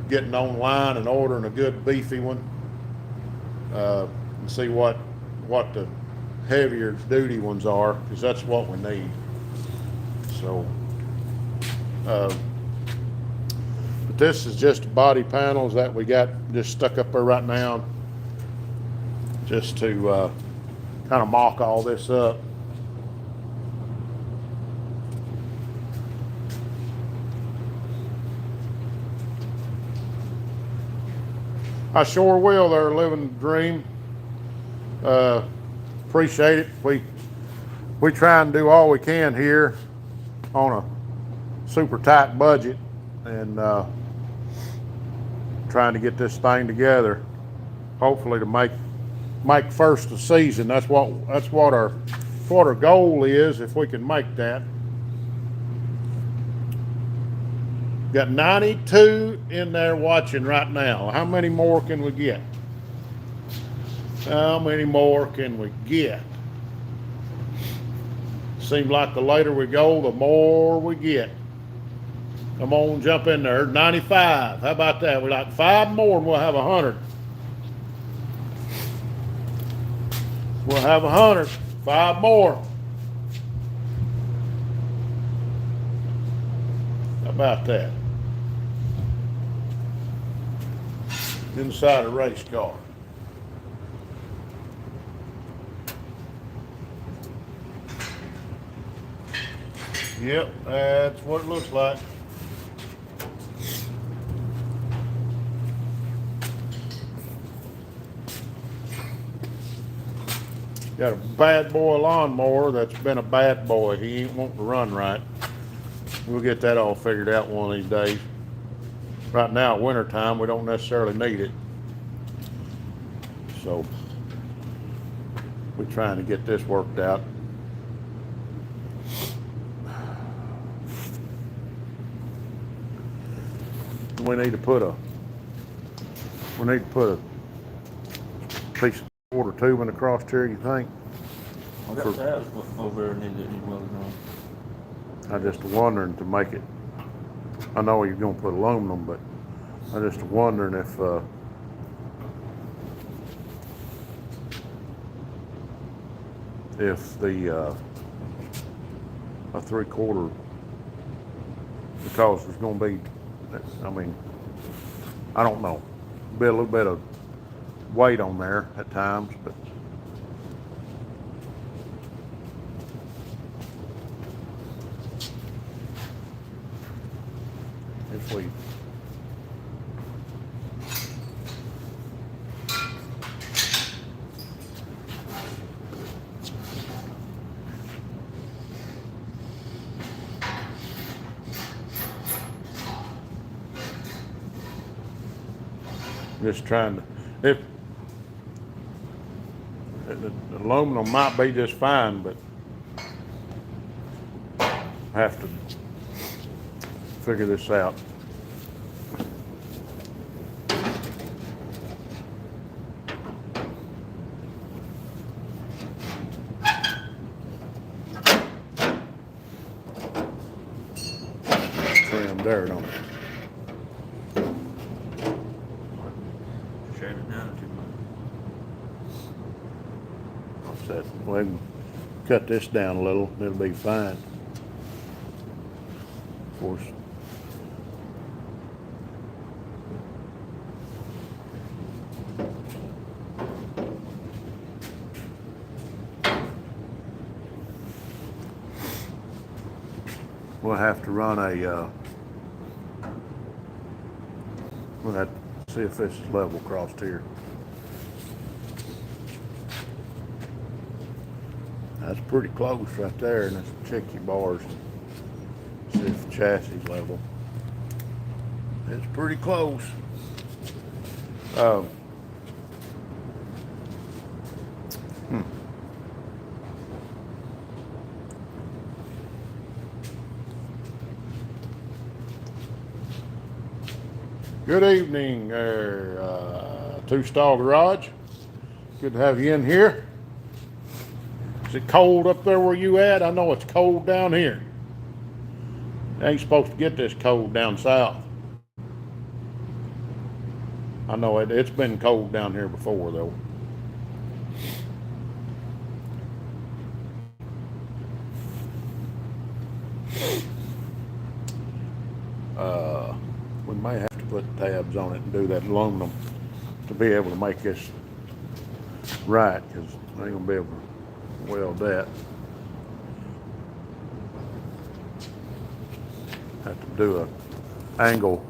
S1: getting online and ordering a good beefy one, and see what the heavier duty ones are, because that's what we need. So, but this is just body panels that we got just stuck up there right now, just to kind of mock all this up. I sure will there, Living the Dream. Appreciate it. We try and do all we can here on a super tight budget, and trying to get this thing together, hopefully to make first of the season. That's what our goal is, if we can make that. Got 92 in there watching right now. How many more can we get? How many more can we get? Seems like the later we go, the more we get. Come on, jump in there. 95. How about that? We like 5 more and we'll have 100. We'll have 100. 5 more. How about that? Inside a race car. Yep, that's what it looks like. Got a bad boy lawnmower that's been a bad boy. He ain't wanting to run right. We'll get that all figured out one of these days. Right now, winter time, we don't necessarily need it. So we're trying to get this worked out. We need to put a piece of quarter tubing across here, you think?
S2: I got tabs over there need welded on.
S1: I'm just wondering to make it, I know you're gonna put aluminum, but I'm just wondering if the a 3/4, because there's gonna be, I mean, I don't know, be a little bit of weight on there at times, but if we just trying to, if the aluminum might be just fine, but I have to figure this out. Trim dirt on it.
S2: Shave it down too much.
S1: Offset. Well, we can cut this down a little, it'll be fine. Of course. We'll have to run a, we'll have to see if this is level across here. That's pretty close right there, and let's check your bars. See if the chassis is level. It's pretty close. Good evening, Two Stall Garage. Good to have you in here. Is it cold up there where you at? I know it's cold down here. It ain't supposed to get this cold down south. I know it's been cold down here before though. We may have to put tabs on it and do that aluminum to be able to make this right, because I ain't gonna be able to weld that. Have to do a angle.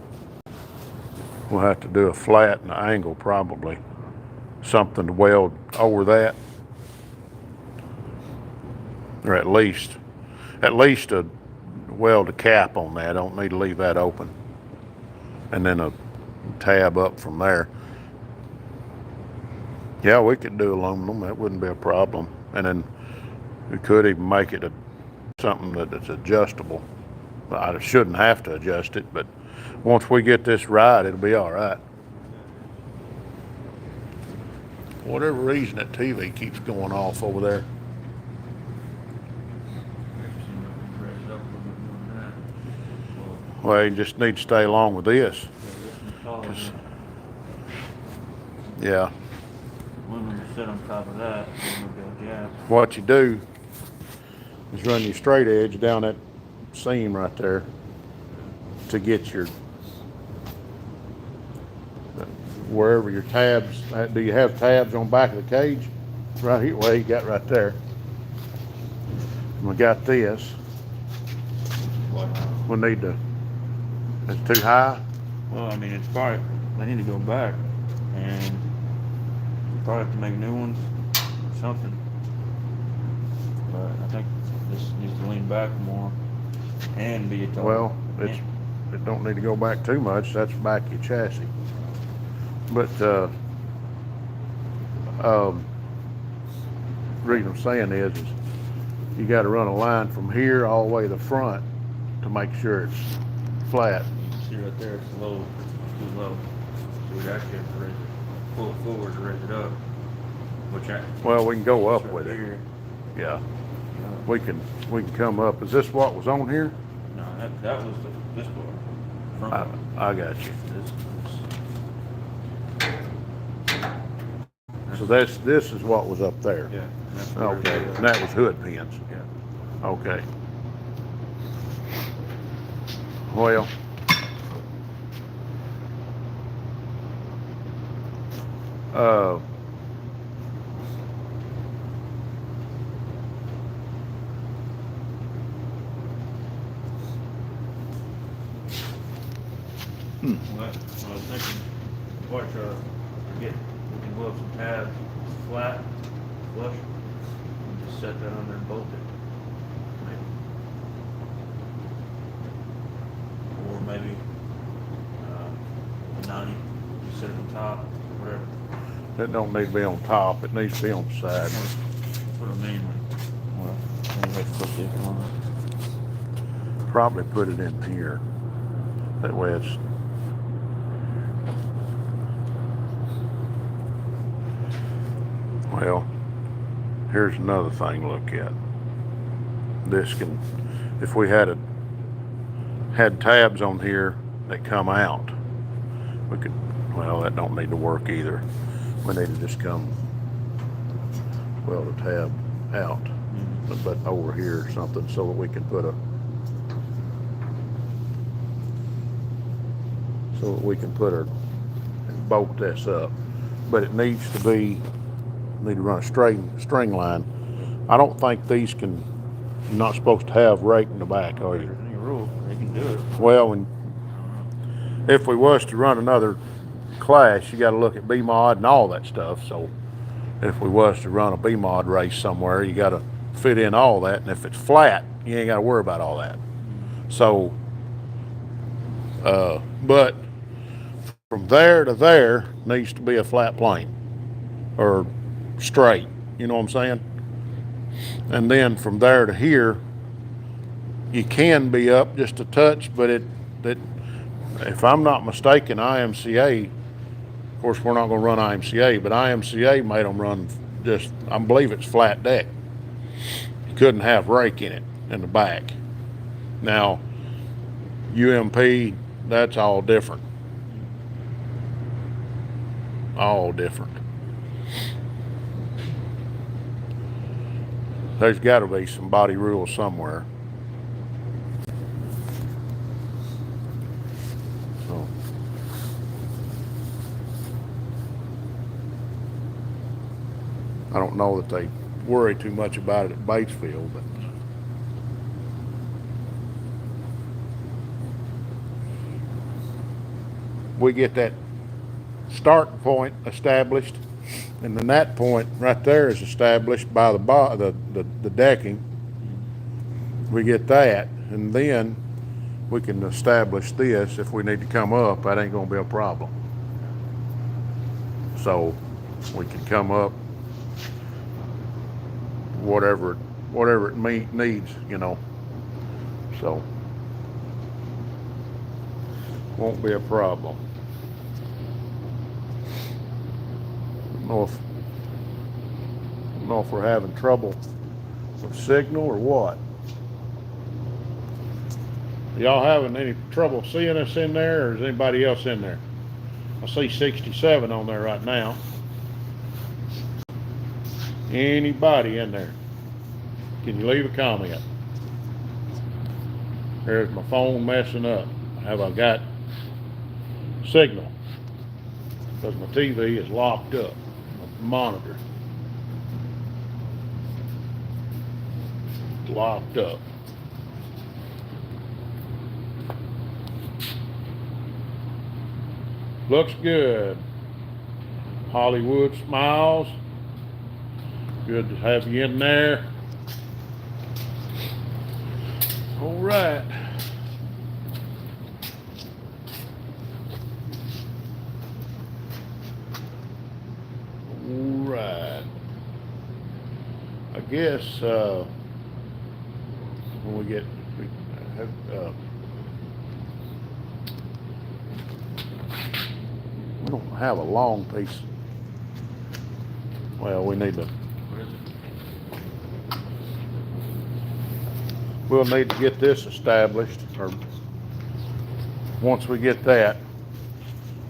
S1: We'll have to do a flat and an angle probably. Something to weld over that. or at least a weld a cap on that. I don't need to leave that open, and then a tab up from there. Yeah, we could do aluminum. That wouldn't be a problem, and then we could even make it something that's adjustable. I shouldn't have to adjust it, but once we get this right, it'll be all right. For whatever reason, that TV keeps going off over there. Well, you just need to stay along with this. Yeah.
S2: When we sit on top of that, we'll go
S1: What you do is run your straight edge down that seam right there to get your wherever your tabs. Do you have tabs on the back of the cage? Right here. Well, you got right there. And we got this. We need to. It's too high.
S2: Well, I mean, it's probably they need to go back and probably have to make new ones, or something. But I think this needs to lean back more and be a taller.
S1: Well, it don't need to go back too much. That's back your chassis. But reason I'm saying is you got to run a line from here all the way to the front to make sure it's flat.
S2: See right there, it's low, it's too low. So we'd actually have to raise it, pull it forward to raise it up.
S1: Well, we can go up with it.
S2: Here.
S1: Yeah, we can come up. Is this what was on here?
S2: No, that was this part.
S1: I got you. So this is what was up there.
S2: Yeah.
S1: Okay, and that was hood pins.
S2: Yeah.
S1: Okay. Well,
S2: Well, I was thinking, watch, we can weld some tabs flat, flush, and just set that under and bolt it. Maybe. Or maybe, 90, set it on top, whatever.
S1: it don't need to be on top. It needs to be on the side.
S2: That's what I mean. Well, we have to put this on.
S1: Probably put it in here. That way it's. Well, here's another thing to look at. This can, if we had tabs on here that come out, we could, well, that don't need to work either. We need to just come weld a tab out, but over here or something so that we can put bolt this up. But it needs to be, need to run a string line. I don't think these can, you're not supposed to have rake in the back, are you?
S2: There's any rule, they can do it.
S1: Well, and if we was to run another class, you got to look at B-mod and all that stuff. So if we was to run a B-mod race somewhere, you got to fit in all that. And if it's flat, you ain't got to worry about all that. So, but from there to there needs to be a flat plane or straight. You know what I'm saying? And then from there to here, you can be up just a touch, but if I'm not mistaken, IMCA, of course we're not going to run IMCA, but IMCA made them run just, I believe it's flat deck. You couldn't have rake in it in the back. Now, UMP, that's all different. All different. There's got to be some body rules somewhere. So, I don't know that they worry too much about it at Batesville, but we get that start point established, and then that point right there is established by the decking, we get that, and then we can establish this. If we need to come up, that ain't gonna be a problem. So we can come up whatever it needs, you know. So won't be a problem. I don't know if we're having trouble with signal or what. Y'all having any trouble seeing us in there, or is anybody else in there? I see 67 on there right now. Anybody in there? Can you leave a comment? There's my phone messing up. Have I got signal? Because my TV is locked up, my monitor. It's locked up. Looks good. Hollywood smiles. Good to have you in there. All right. All right. I guess when we don't have a long piece. Well, we need to. We'll need to get this established, or once we get that,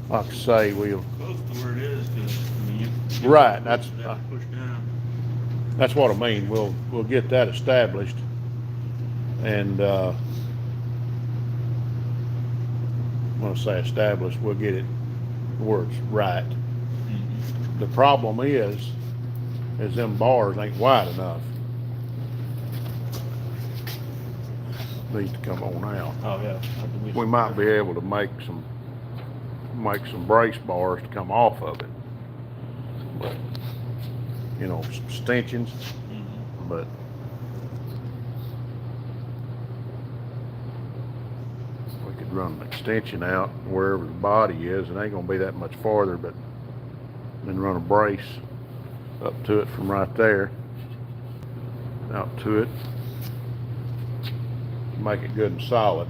S1: like I say, we'll.
S2: Close to where it is, because I mean,
S1: Right. That's
S2: push down.
S1: That's what I mean. We'll get that established, and when I say established, we'll get it where it's right.
S2: Mm-hmm.
S1: The problem is them bars ain't wide enough. Needs to come on out.
S2: Oh yeah.
S1: We might be able to make some brace bars to come off of it, but you know, some stanchions.
S2: Mm-hmm.
S1: But we could run an extension out wherever the body is. It ain't gonna be that much farther, but then run a brace up to it from right there out to it. Make it good and solid.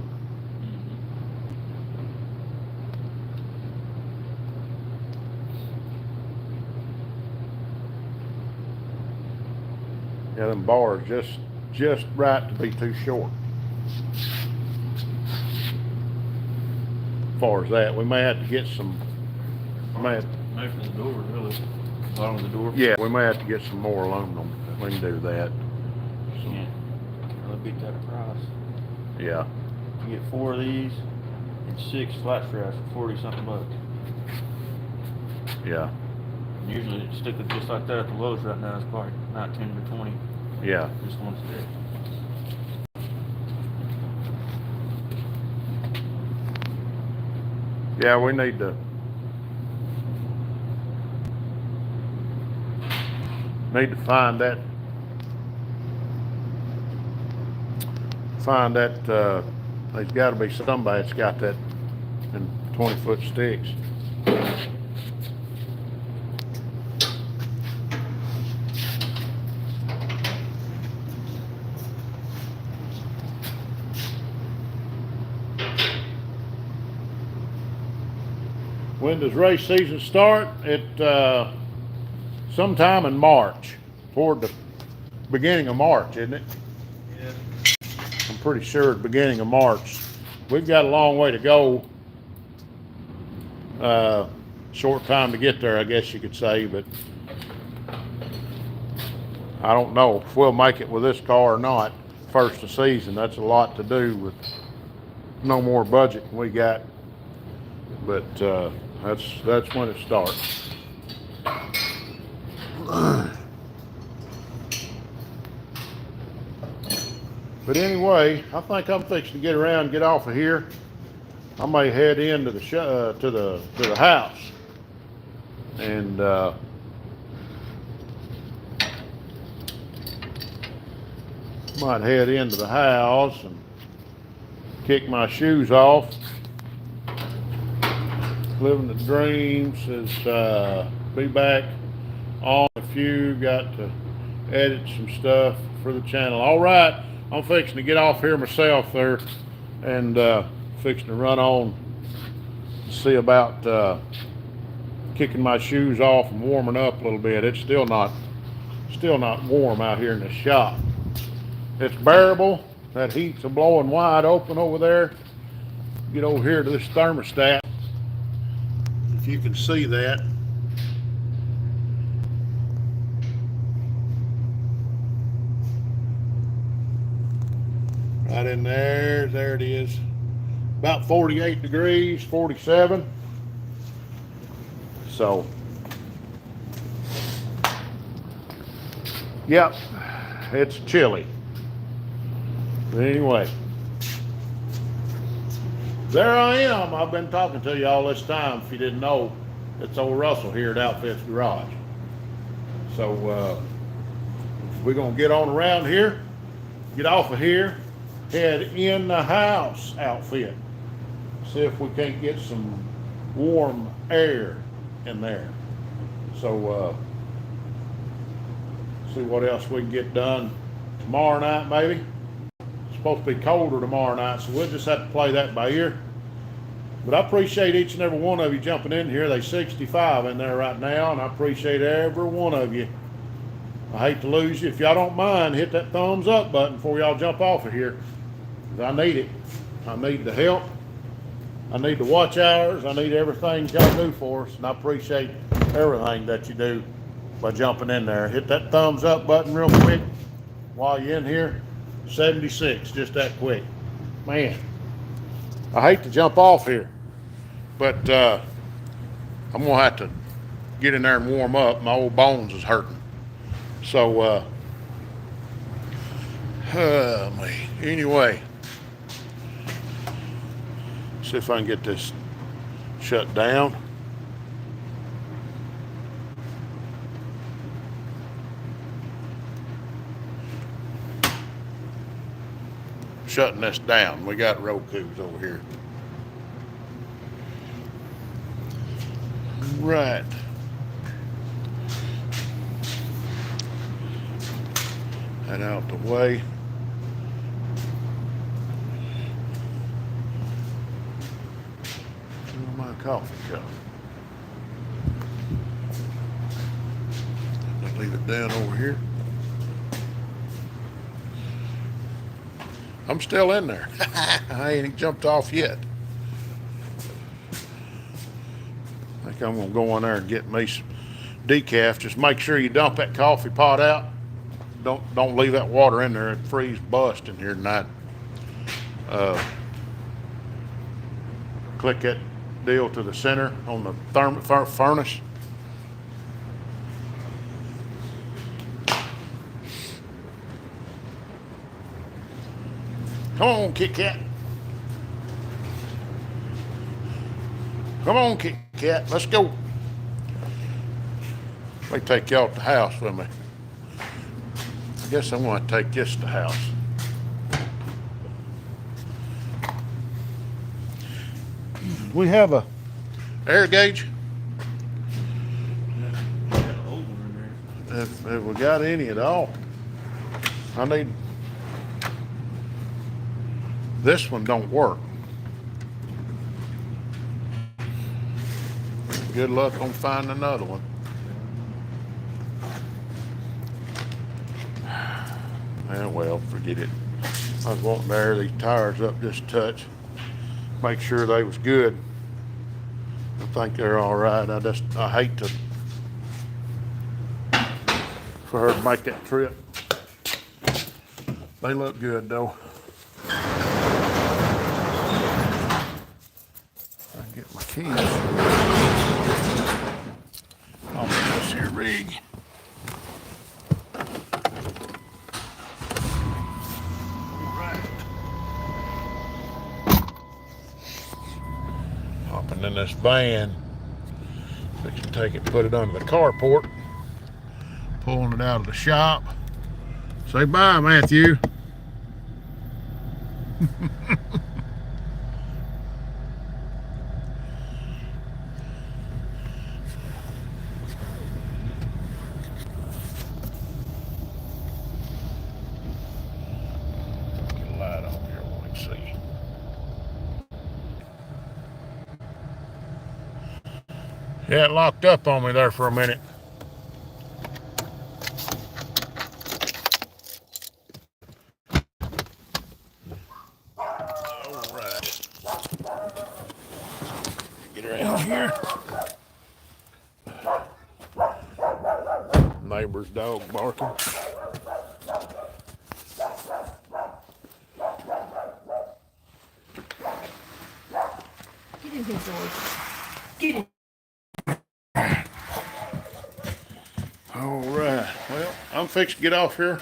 S1: Yeah, them bars just right to be too short. As far as that, we may have to get some.
S2: Maybe for the door, really. Bottom of the door.
S1: Yeah, we may have to get some more aluminum. We can do that.
S2: Yeah. I'll beat that price.
S1: Yeah.
S2: You get 4 of these and 6 flat straps for 40-something bucks.
S1: Yeah.
S2: Usually stick it just like that at the Lowe's right now. It's probably 19 to 20.
S1: Yeah.
S2: Just one stick.
S1: Yeah, we need to find that there's got to be somebody that's got that in 20-foot sticks. When does race season start? Sometime in March, toward the beginning of March, isn't it?
S2: Yeah.
S1: I'm pretty sure at the beginning of March. We've got a long way to go. Short time to get there, I guess you could say, but I don't know if we'll make it with this car or not. First of season, that's a lot to do with no more budget than we got, but that's when it starts. But anyway, I think I'm fixing to get around, get off of here. I may head into the to the house, and Might head into the house and kick my shoes off. Living the dream says be back on a few. Got to edit some stuff for the channel. All right, I'm fixing to get off here myself there, and fixing to run on, see about kicking my shoes off and warming up a little bit. It's still not warm out here in the shop. It's bearable. That heat's a blowing wide open over there. Get over here to this thermostat, if you can see that. Right in there it is. About 48 degrees, 47. So, yep, it's chilly. But anyway, there I am. I've been talking to you all this time. If you didn't know, it's old Russell here at Outfits Garage. So, we're going to get on around here, get off of here, head in the house outfit. See if we can't get some warm air in there. So, see what else we can get done tomorrow night, maybe. It's supposed to be colder tomorrow night, so we'll just have to play that by ear. But I appreciate each and every one of you jumping in here. There's 65 in there right now, and I appreciate every one of you. I hate to lose you. If y'all don't mind, hit that thumbs up button before y'all jump off of here. 'Cause I need it. I need the help. I need the watch hours. I need everything y'all do for us, and I appreciate everything that you do by jumping in there. Hit that thumbs up button real quick while you're in here. 76, just that quick. Man, I hate to jump off here, but I'm gonna have to get in there and warm up. My old bones is hurting. So, anyway, see if I can get this shut down. Shutting this down. We got Roku's over here. Right. That out the way. Where's my coffee cup? I'll leave it down over here. I'm still in there. I ain't jumped off yet. I think I'm gonna go in there and get me some decaf. Just make sure you dump that coffee pot out. Don't leave that water in there. It freeze bust in here tonight. Click that deal to the center on the furnace. Come on, Kit Kat. Come on, Kit Kat. Let's go. Let me take y'all to the house with me. I guess I'm going to take this to the house. We have a air gauge. If we got any at all. I need. This one don't work. Good luck on finding another one. And well, forget it. I was wanting to air these tires up just a touch. Make sure they was good. I think they're all right. I hate for her to make that trip. They look good though. I get my keys. I'll put this here rig. Hopping in this van. So you can take it, put it under the carport. Pulling it out of the shop. Say bye, Matthew. Get a light on here, I want to see. Yeah, it locked up on me there for a minute. All right. Get around here. Neighbor's dog barking.
S3: Get in here, George. Get in.
S1: All right. Well, I'm fixing to get off here.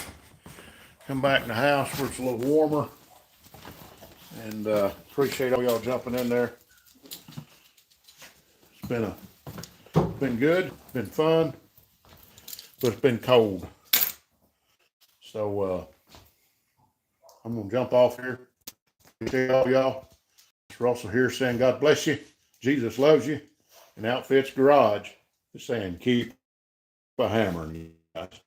S1: Come back in the house where it's a little warmer. And appreciate all y'all jumping in there. It's been good, been fun, but it's been cold. So I'm gonna jump off here. Appreciate all y'all. It's Russell here saying God bless you. Jesus loves you. And Outfits Garage is saying keep a hammering, you guys.